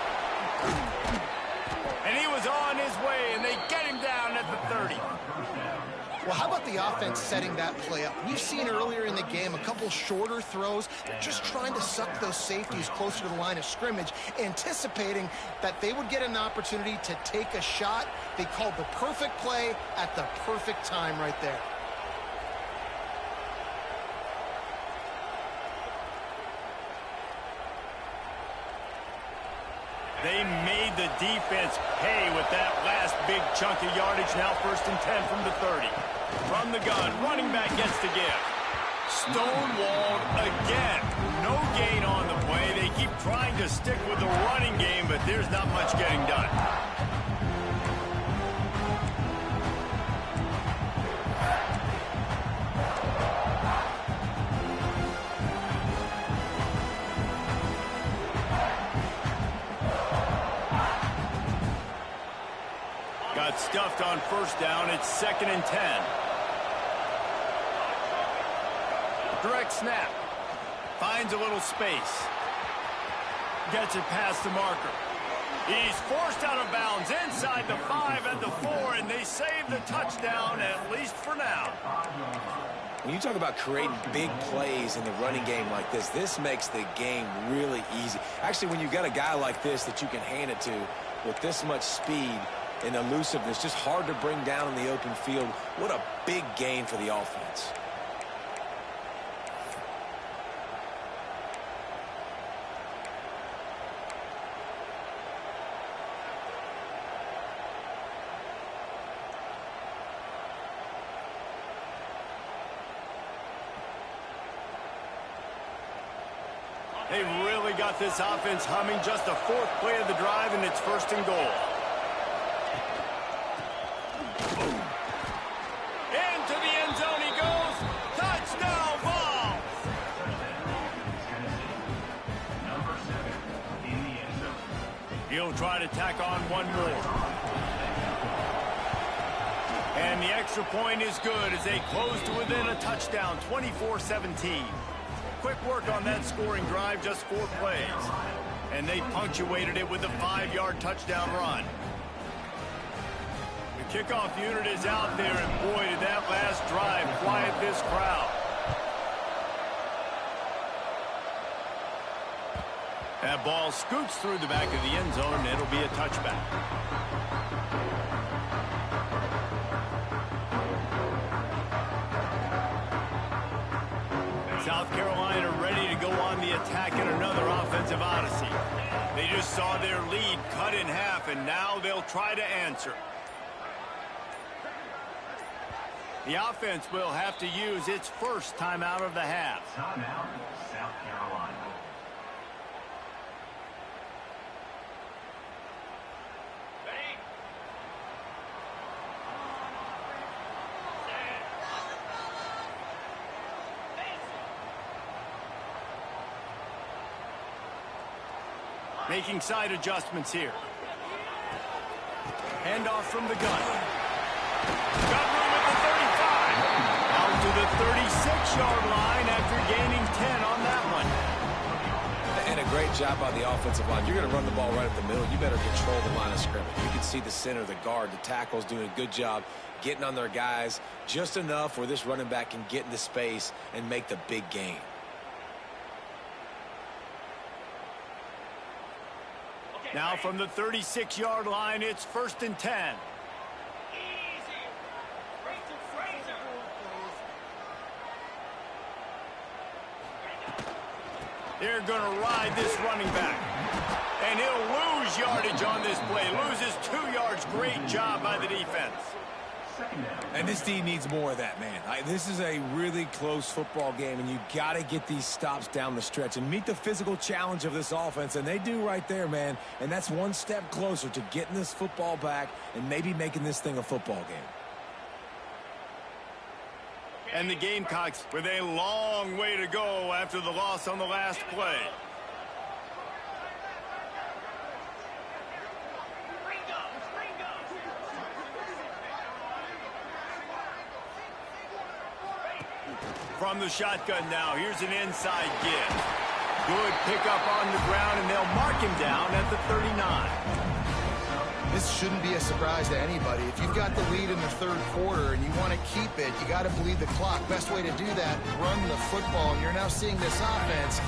And he was on his way, and they get him down at the 30. Well, how about the offense setting that play up? We've seen earlier in the game a couple shorter throws. They're just trying to suck those safeties closer to the line of scrimmage, anticipating that they would get an opportunity to take a shot. They called the perfect play at the perfect time right there. They made the defense pay with that last big chunk of yardage. Now 1st and 10 from the 30. From the gun, running back gets the give. Stonewalled again. No gain on the play. They keep trying to stick with the running game, but there's not much getting done. Got stuffed on 1st down. It's 2nd and 10. Direct snap. Finds a little space. Gets it past the marker. He's forced out of bounds inside the 5 and the 4, and they save the touchdown, at least for now. When you talk about creating big plays in the running game like this, this makes the game really easy. Actually, when you've got a guy like this that you can hand it to with this much speed and elusiveness, just hard to bring down in the open field. What a big gain for the offense. They really got this offense humming. Just the fourth play of the drive, and it's first and goal. Into the end zone he goes. Touchdown ball. Number 7 in the end zone. He'll try to tack on one more. And the extra point is good as they close to within a touchdown, 24-17. Quick work on that scoring drive, just 4 plays. And they punctuated it with a 5-yard touchdown run. The kickoff unit is out there, and boy, did that last drive quiet this crowd. That ball scoots through the back of the end zone, and it'll be a touchback. South Carolina ready to go on the attack in another offensive odyssey. They just saw their lead cut in half, and now they'll try to answer. The offense will have to use its first timeout of the half. Timeout, South Carolina. Making side adjustments here. Handoff from the gun. Got room at the 35. Out to the 36-yard line after gaining 10 on that one. And a great job by the offensive line. You're going to run the ball right up the middle. You better control the line of scrimmage. You can see the center, the guard, the tackles doing a good job getting on their guys just enough where this running back can get into space and make the big gain. Now from the 36-yard line, it's first and 10. They're going to ride this running back. And he'll lose yardage on this play. Loses 2 yards. Great job by the defense. And this team needs more of that, man. This is a really close football game, and you got to get these stops down the stretch and meet the physical challenge of this offense, and they do right there, man. And that's one step closer to getting this football back and maybe making this thing a football game. And the Gamecocks with a long way to go after the loss on the last play. From the shotgun now, here's an inside give. Good pickup on the ground, and they'll mark him down at the 39. This shouldn't be a surprise to anybody. If you've got the lead in the third quarter and you want to keep it, you got to bleed the clock. Best way to do that, run the football. And you're now seeing this offense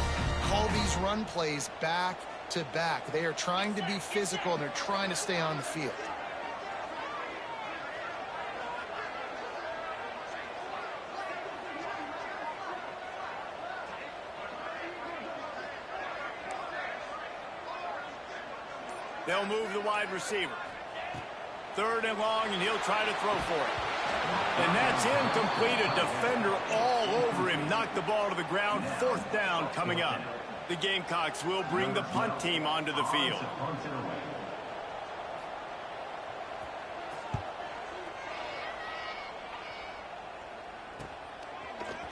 call these run plays back to back. They are trying to be physical, and they're trying to stay on the field. They'll move the wide receiver. Third and long, and he'll try to throw for it. And that's incomplete. A defender all over him. Knocked the ball to the ground. Fourth down coming up. The Gamecocks will bring the punt team onto the field.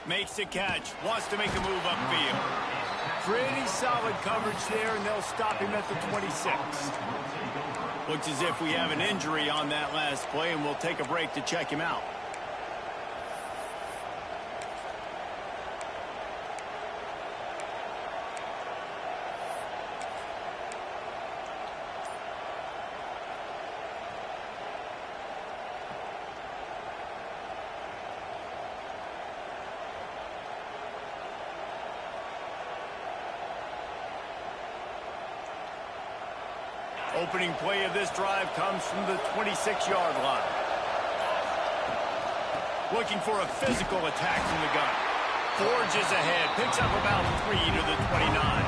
Makes the catch. Wants to make a move upfield. Pretty solid coverage there, and they'll stop him at the 26. Looks as if we have an injury on that last play, and we'll take a break to check him out. Opening play of this drive comes from the 26-yard line. Looking for a physical attack from the gun. Forges ahead, picks up about 3 to the 29.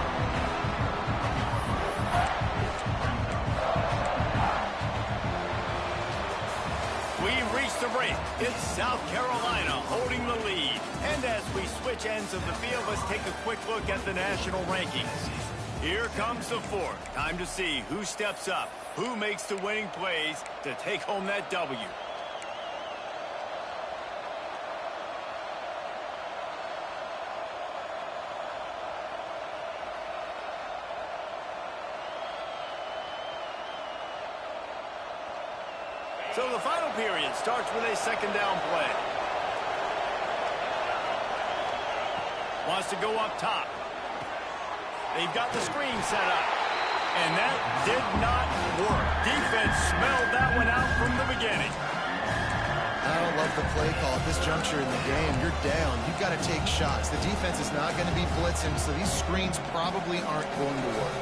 We reach the break. It's South Carolina holding the lead. And as we switch ends of the field, let's take a quick look at the national rankings. Here comes the fourth. Time to see who steps up, who makes the winning plays to take home that W. So the final period starts with a second down play. Wants to go up top. They've got the screen set up. And that did not work. Defense smelled that one out from the beginning. I don't love the play call at this juncture in the game. You're down. You've got to take shots. The defense is not going to be blitzing, so these screens probably aren't going to work.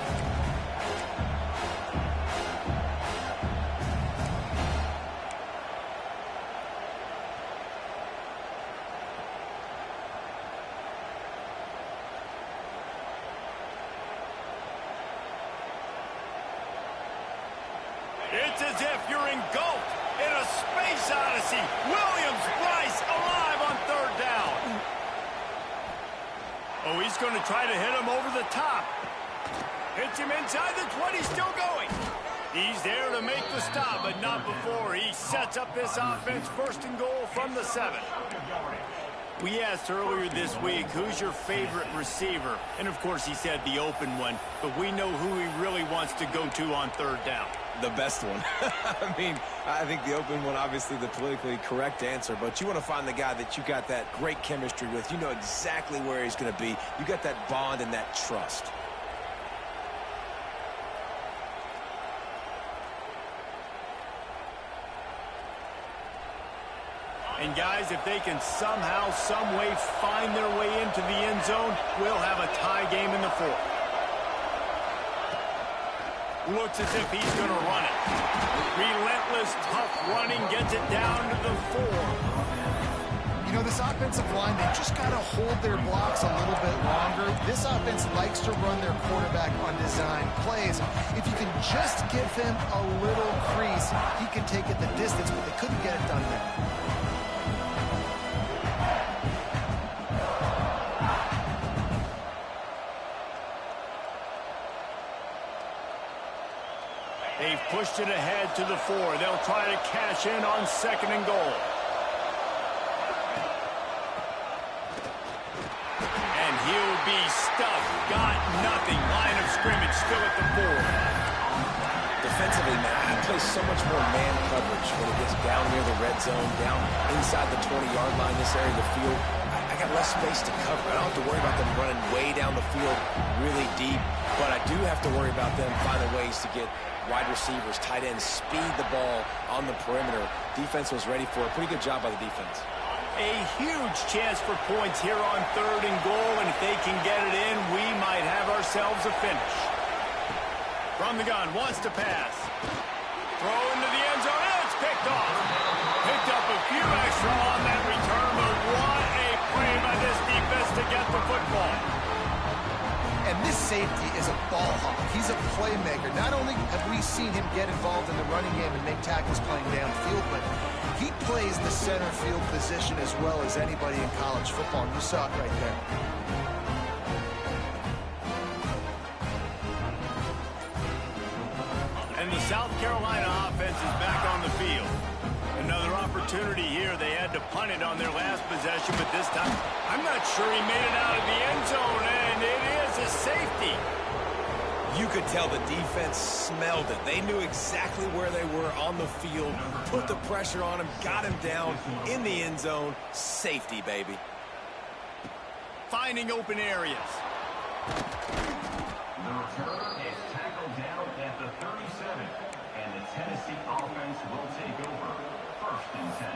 It's as if you're engulfed in a space odyssey. Williams-Brice alive on third down. Oh, he's going to try to hit him over the top. Hits him inside the 20, still going. He's there to make the stop, but not before he sets up this offense first and goal from the 7. We asked earlier this week, who's your favorite receiver? And, of course, he said the open one, but we know who he really wants to go to on third down. The best one. I mean, I think the open one, obviously the politically correct answer, but you want to find the guy that you got that great chemistry with. You know exactly where he's going to be. You got that bond and that trust. And, guys, if they can somehow, some way find their way into the end zone, we'll have a tie game in the fourth. Looks as if he's going to run it. Relentless, tough running, gets it down to the 4. You know, this offensive line, they just got to hold their blocks a little bit longer. This offense likes to run their quarterback on design plays. If you can just give him a little crease, he can take it the distance, but they couldn't get it done there. They've pushed it ahead to the 4. They'll try to cash in on second and goal. And he'll be stuffed. Got nothing. Line of scrimmage still at the 4. Defensively, man, I play so much more man coverage when it gets down near the red zone, down inside the 20-yard line, this area of the field. I got less space to cover. I don't have to worry about them running way down the field really deep, but I do have to worry about them finding ways to get wide receivers, tight ends, speed the ball on the perimeter. Defense was ready for it. Pretty good job by the defense. A huge chance for points here on third and goal, and if they can get it in, we might have ourselves a finish. From the gun, wants to pass. Throw into the end zone, and it's picked off. Picked up a few extra on that return, but what a play by this defense to get the football. And this safety is a ball hawk. He's a playmaker. Not only have we seen him get involved in the running game and make tackles playing downfield, but he plays the center field position as well as anybody in college football. And you saw it right there. And the South Carolina offense is back on the field. Another opportunity here. They had to punt it on their last possession, but this time, I'm not sure he made it out of the end zone, and it is a safety. You could tell the defense smelled it. They knew exactly where they were on the field, put the pressure on him, got him down in the end zone. Safety, baby. Finding open areas. The returner is tackled down at the 37, and the Tennessee offense will take over. First and 10.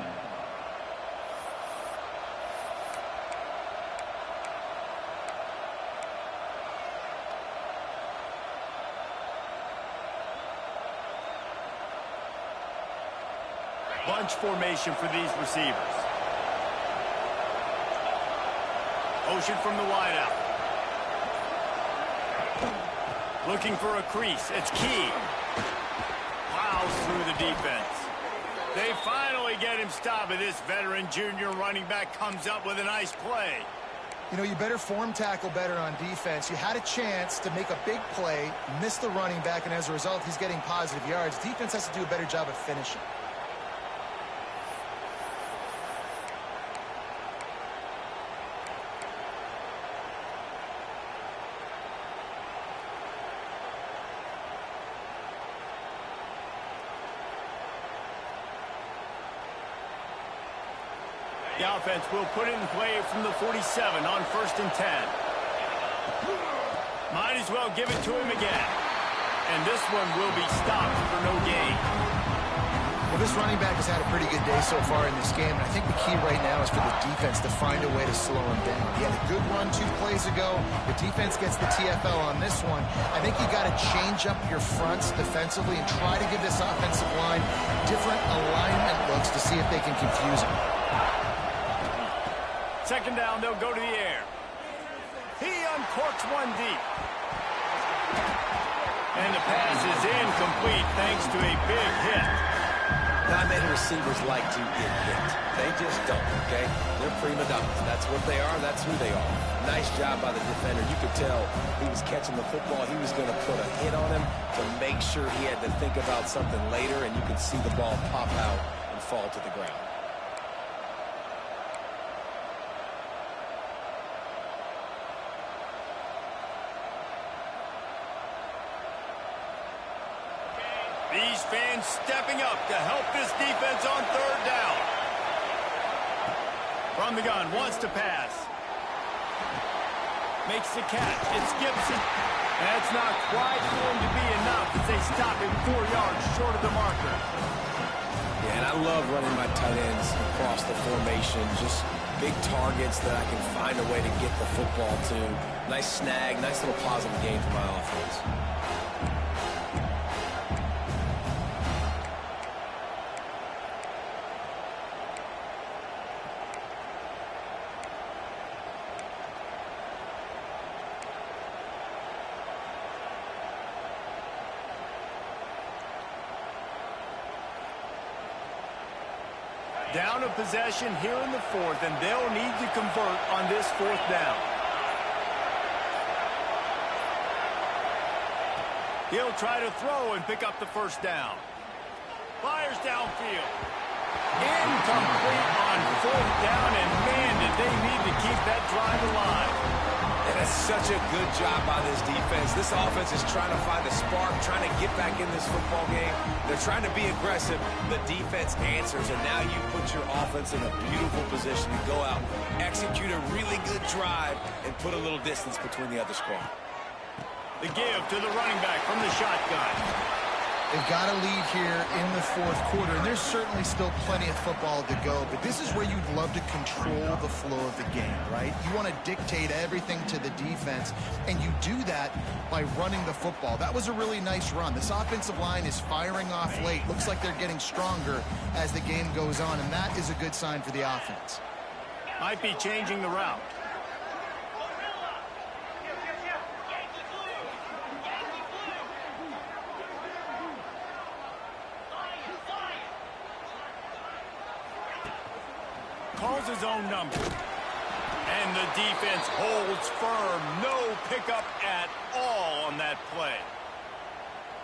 Bunch formation for these receivers. Motion from the wideout. Looking for a crease. It's key. Plows through the defense. They finally get him stopped, and this veteran junior running back comes up with a nice play. You know, you better form tackle better on defense. You had a chance to make a big play, miss the running back, and as a result, he's getting positive yards. Defense has to do a better job of finishing. The offense will put it in play from the 47 on 1st and 10. Might as well give it to him again. And this one will be stopped for no gain. Well, this running back has had a pretty good day so far in this game, and I think the key right now is for the defense to find a way to slow him down. He had a good run 2 plays ago. The defense gets the TFL on this one. I think you got to change up your fronts defensively and try to give this offensive line different alignment looks to see if they can confuse him. 2nd down, they'll go to the air. He uncorks one deep. And the pass is incomplete thanks to a big hit. Not many receivers like to get hit. They just don't, okay? They're prima donnas. That's what they are. That's who they are. Nice job by the defender. You could tell he was catching the football. He was going to put a hit on him to make sure he had to think about something later, and you could see the ball pop out and fall to the ground. These fans stepping up to help this defense on 3rd down. From the gun, wants to pass. Makes the catch. It's Gibson. That's not quite going to be enough as they stop him 4 yards short of the marker. Yeah, and I love running my tight ends across the formation. Just big targets that I can find a way to get the football to. Nice snag, nice little positive gain for my offense. Down a possession here in the 4th, and they'll need to convert on this 4th down. He'll try to throw and pick up the 1st down. Fires downfield. Incomplete on 4th down, and man, did they need to keep that drive alive. And that's such a good job by this defense. This offense is trying to find a spark, trying to get back in this football game. They're trying to be aggressive. The defense answers, and now you put your offense in a beautiful position to go out, execute a really good drive, and put a little distance between the other squad. The give to the running back from the shotgun. They've got a lead here in the 4th quarter, and there's certainly still plenty of football to go, but this is where you'd love to control the flow of the game, right? You want to dictate everything to the defense, and you do that by running the football. That was a really nice run. This offensive line is firing off late. Looks like they're getting stronger as the game goes on, and that is a good sign for the offense. Might be changing the route. Calls his own number. And the defense holds firm. No pickup at all on that play.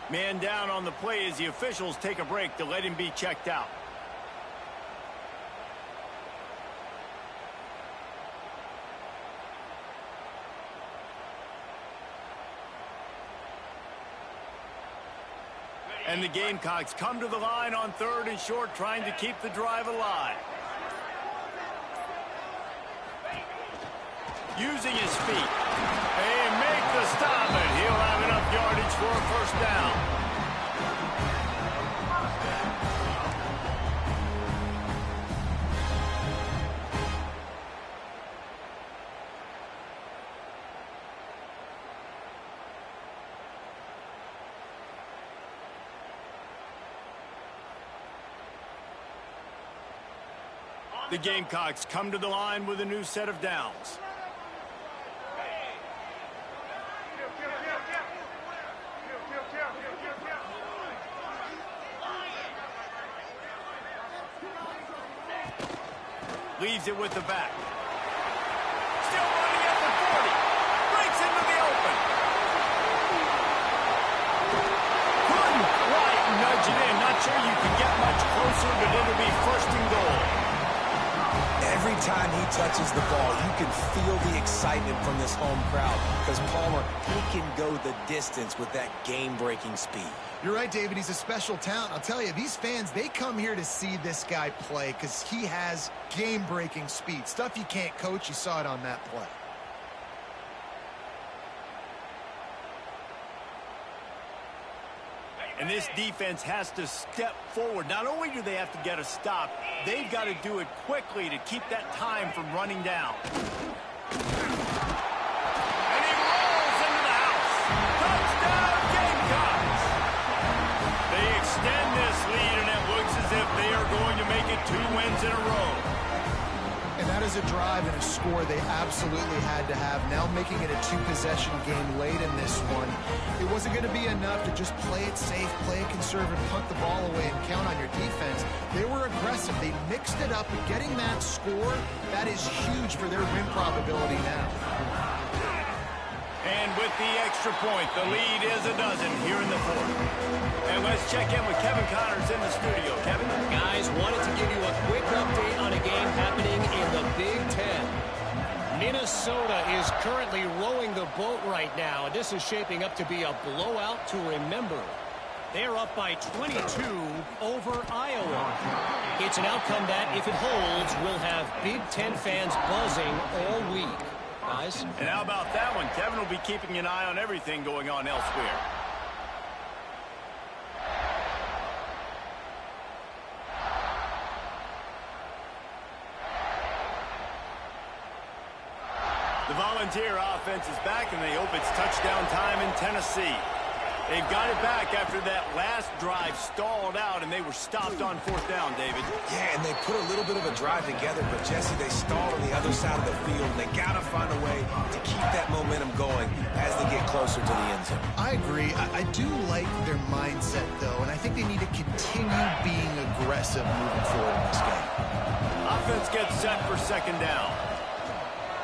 Man down on the play as the officials take a break to let him be checked out. And the Gamecocks come to the line on 3rd and short, trying to keep the drive alive. Using his feet. They make the stop, and he'll have enough yardage for a 1st down. The Gamecocks come to the line with a new set of downs. Leaves it with the back. Still running at the 40. Breaks into the open. Couldn't quite nudge it in. Not sure you can get much closer, but it'll be first and goal. Every time he touches the ball, you can feel the excitement from this home crowd because Palmer, he can go the distance with that game-breaking speed. You're right, David. He's a special talent. I'll tell you, these fans, they come here to see this guy play because he has game-breaking speed. Stuff you can't coach. You saw it on that play. And this defense has to step forward. Not only do they have to get a stop, they've got to do it quickly to keep that time from running down. And he rolls into the house. Touchdown, Gamecocks! They extend this lead, and it looks as if they are going to make it 2 wins in a row. And that is a drive and a score they absolutely had to have. Now making it a 2-possession game late in this one. It wasn't going to be enough to just play it safe, play it conservative, punt the ball away, and count on your defense. They were aggressive. They mixed it up, and getting that score, that is huge for their win probability now. And with the extra point, the lead is a dozen here in the fourth. And let's check in with Kevin Connors in the studio. Kevin? Guys, wanted to give you a quick update on a game happening in the Big Ten. Minnesota is currently rowing the boat right now, and this is shaping up to be a blowout to remember. They're up by 22 over Iowa. It's an outcome that, if it holds, will have Big Ten fans buzzing all week. Guys? And how about that one? Kevin will be keeping an eye on everything going on elsewhere. The Volunteer offense is back, and they hope it's touchdown time in Tennessee. They've got it back after that last drive stalled out, and they were stopped on 4th down, David. Yeah, and they put a little bit of a drive together, but, Jesse, they stalled on the other side of the field, and they got to find a way to keep that momentum going as they get closer to the end zone. I agree. I do like their mindset, though, and I think they need to continue being aggressive moving forward in this game. Offense gets set for 2nd down.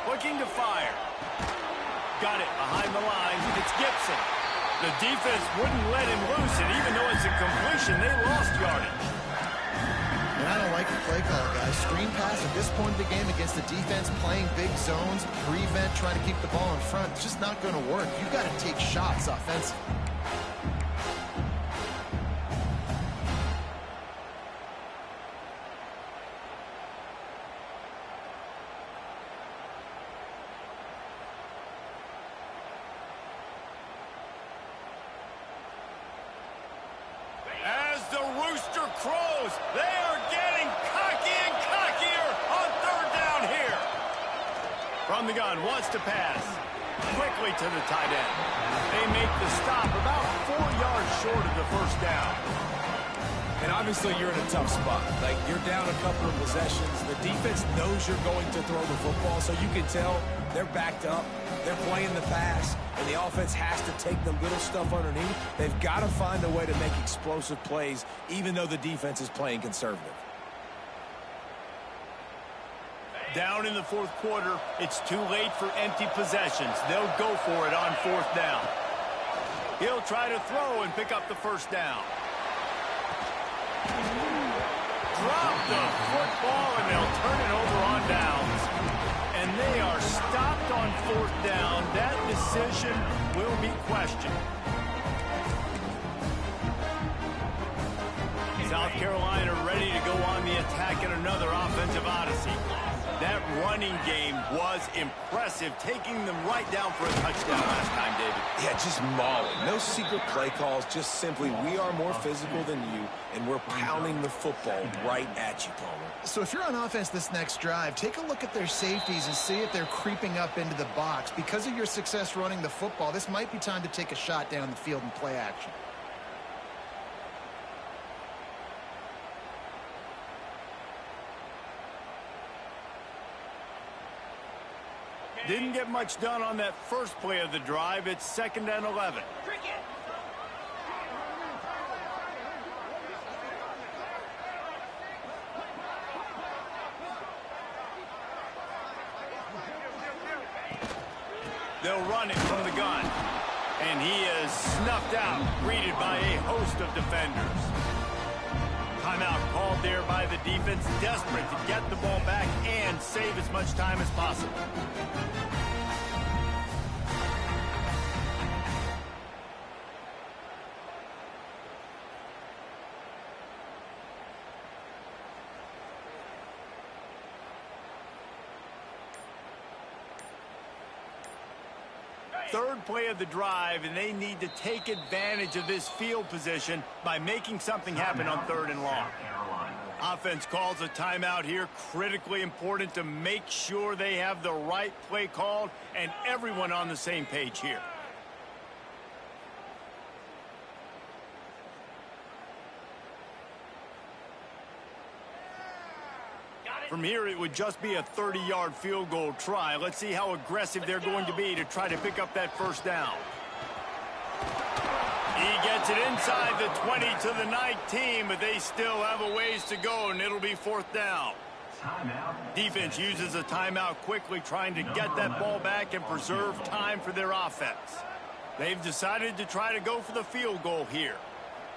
Looking to fire. Got it behind the line. It's Gibson. The defense wouldn't let him loose, and even though it's a completion, they lost yardage. And I don't like the play call, guys. Screen pass at this point of the game against the defense playing big zones, prevent, trying to keep the ball in front. It's just not going to work. You've got to take shots offensively. Rooster crows. They are getting cocky and cockier on 3rd down here. From the gun, wants to pass. Quickly to the tight end. They make the stop about 4 yards short of the 1st down. And obviously you're in a tough spot. Like, you're down a couple of possessions. The defense knows you're going to throw the football, so you can tell they're backed up. They're playing the pass, and the offense has to take the little stuff underneath. They've got to find a way to make explosive plays, even though the defense is playing conservative. Down in the 4th quarter, it's too late for empty possessions. They'll go for it on 4th down. He'll try to throw and pick up the 1st down. Drop the football, and they'll turn it over on downs. And they are stopped on 4th down. That decision will be questioned. South Carolina ready to go on the attack in another offensive odyssey. That running game was impressive, taking them right down for a touchdown last time, David. Yeah, just mauling. No secret play calls, just simply we are more physical than you, and we're pounding the football right at you, Palmer. So if you're on offense this next drive, take a look at their safeties and see if they're creeping up into the box. Because of your success running the football, this might be time to take a shot down the field and play action. Didn't get much done on that first play of the drive. It's 2nd and 11. They'll run it from the gun. And he is snuffed out, greeted by a host of defenders. Timeout called there by the defense, desperate to get the ball back and save as much time as possible. Third play of the drive, and they need to take advantage of this field position by making something happen on 3rd and long. Offense calls a timeout here. Critically important to make sure they have the right play called and everyone on the same page here. From here, it would just be a 30-yard field goal try. Let's see how aggressive they're going to be to try to pick up that first down. He gets it inside the 20 to the 19, but they still have a ways to go, and it'll be 4th down. Defense uses a timeout quickly, trying to get that ball back and preserve time for their offense. They've decided to try to go for the field goal here.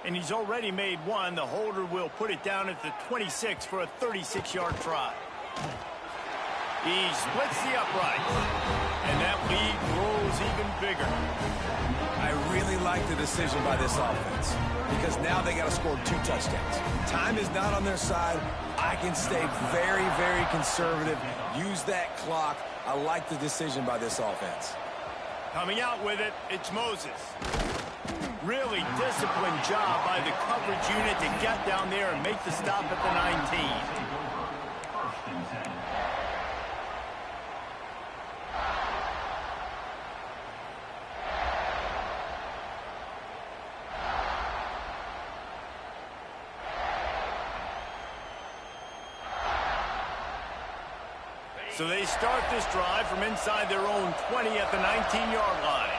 And he's already made one. The holder will put it down at the 26 for a 36-yard try. He splits the uprights, and that lead grows even bigger. I really like the decision by this offense because now they got to score 2 touchdowns. Time is not on their side. I can stay very, very conservative. Use that clock. I like the decision by this offense. Coming out with it, it's Moses. Really disciplined job by the coverage unit to get down there and make the stop at the 19. So they start this drive from inside their own 20 at the 19-yard line.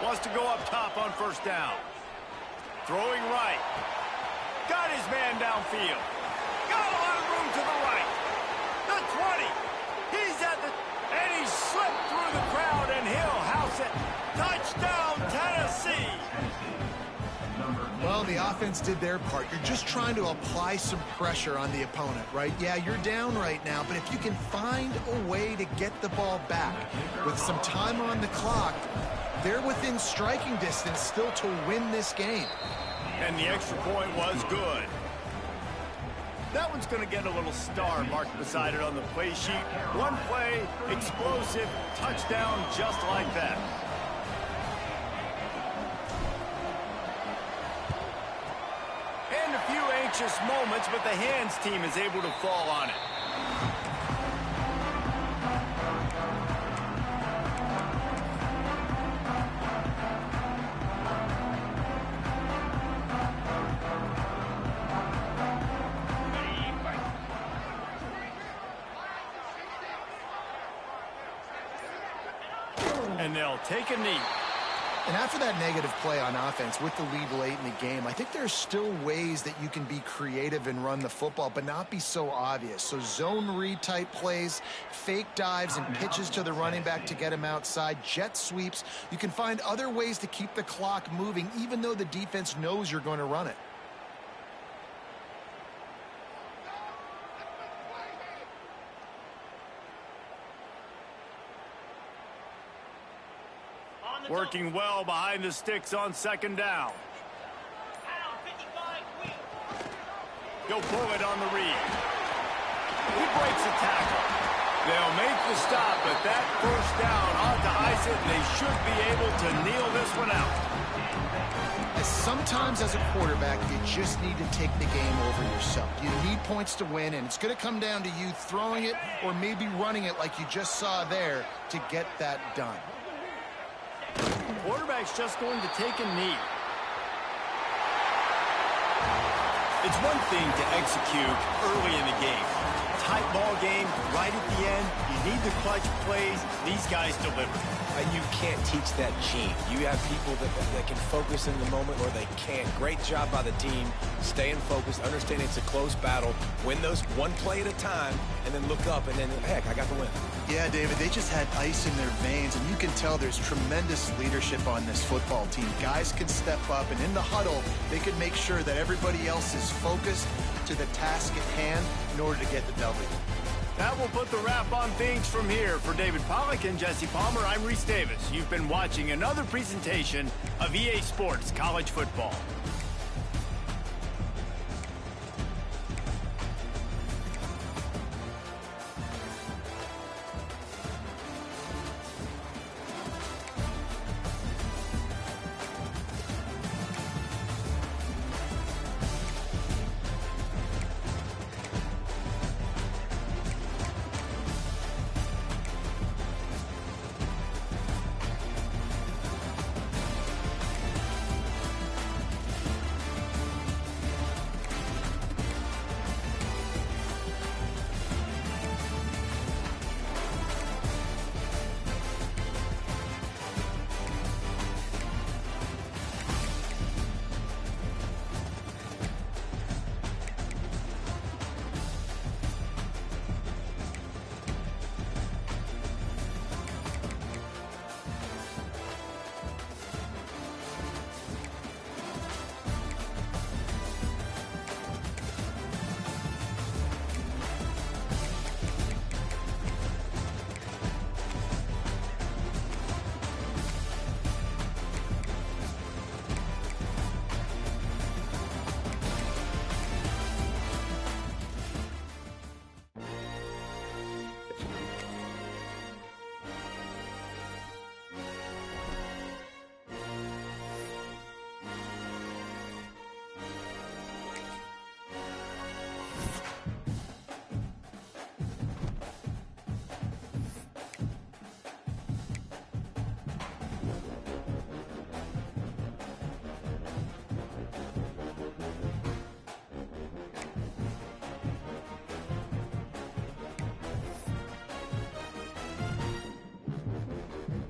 Wants to go up top on 1st down. Throwing right. Got his man downfield. Got a lot of room to the right. The 20. He's at the... And he slipped through the crowd, and he'll house it. Touchdown, Tennessee. Well, the offense did their part. You're just trying to apply some pressure on the opponent, right? Yeah, you're down right now, but if you can find a way to get the ball back with some time on the clock, they're within striking distance still to win this game. And the extra point was good. That one's going to get a little star marked beside it on the play sheet. One play, explosive, touchdown just like that. And a few anxious moments, but the hands team is able to fall on it. And they'll take a knee. And after that negative play on offense with the lead late in the game, I think there's still ways that you can be creative and run the football, but not be so obvious. So zone read type plays, fake dives and pitches to the running back to get him outside, jet sweeps. You can find other ways to keep the clock moving, even though the defense knows you're going to run it. Working well behind the sticks on 2nd down. He'll pull it on the read. He breaks a tackle. They'll make the stop, but that 1st down ought to ice it, and they should be able to kneel this one out. Sometimes as a quarterback, you just need to take the game over yourself. You need points to win, and it's going to come down to you throwing it or maybe running it like you just saw there to get that done. Quarterback's just going to take a knee. It's one thing to execute early in the game. Tight ball game, right at the end. You need the clutch plays. These guys deliver. You can't teach that gene. You have people that can focus in the moment or they can't. Great job by the team, staying focused, understanding it's a close battle, win those one play at a time, and then look up and then, heck, I got the win. Yeah, David, they just had ice in their veins, and you can tell there's tremendous leadership on this football team. Guys can step up, and in the huddle, they can make sure that everybody else is focused to the task at hand in order to get the W. That will put the wrap on things from here. For David Pollack and Jesse Palmer, I'm Reese Davis. You've been watching another presentation of EA Sports College Football.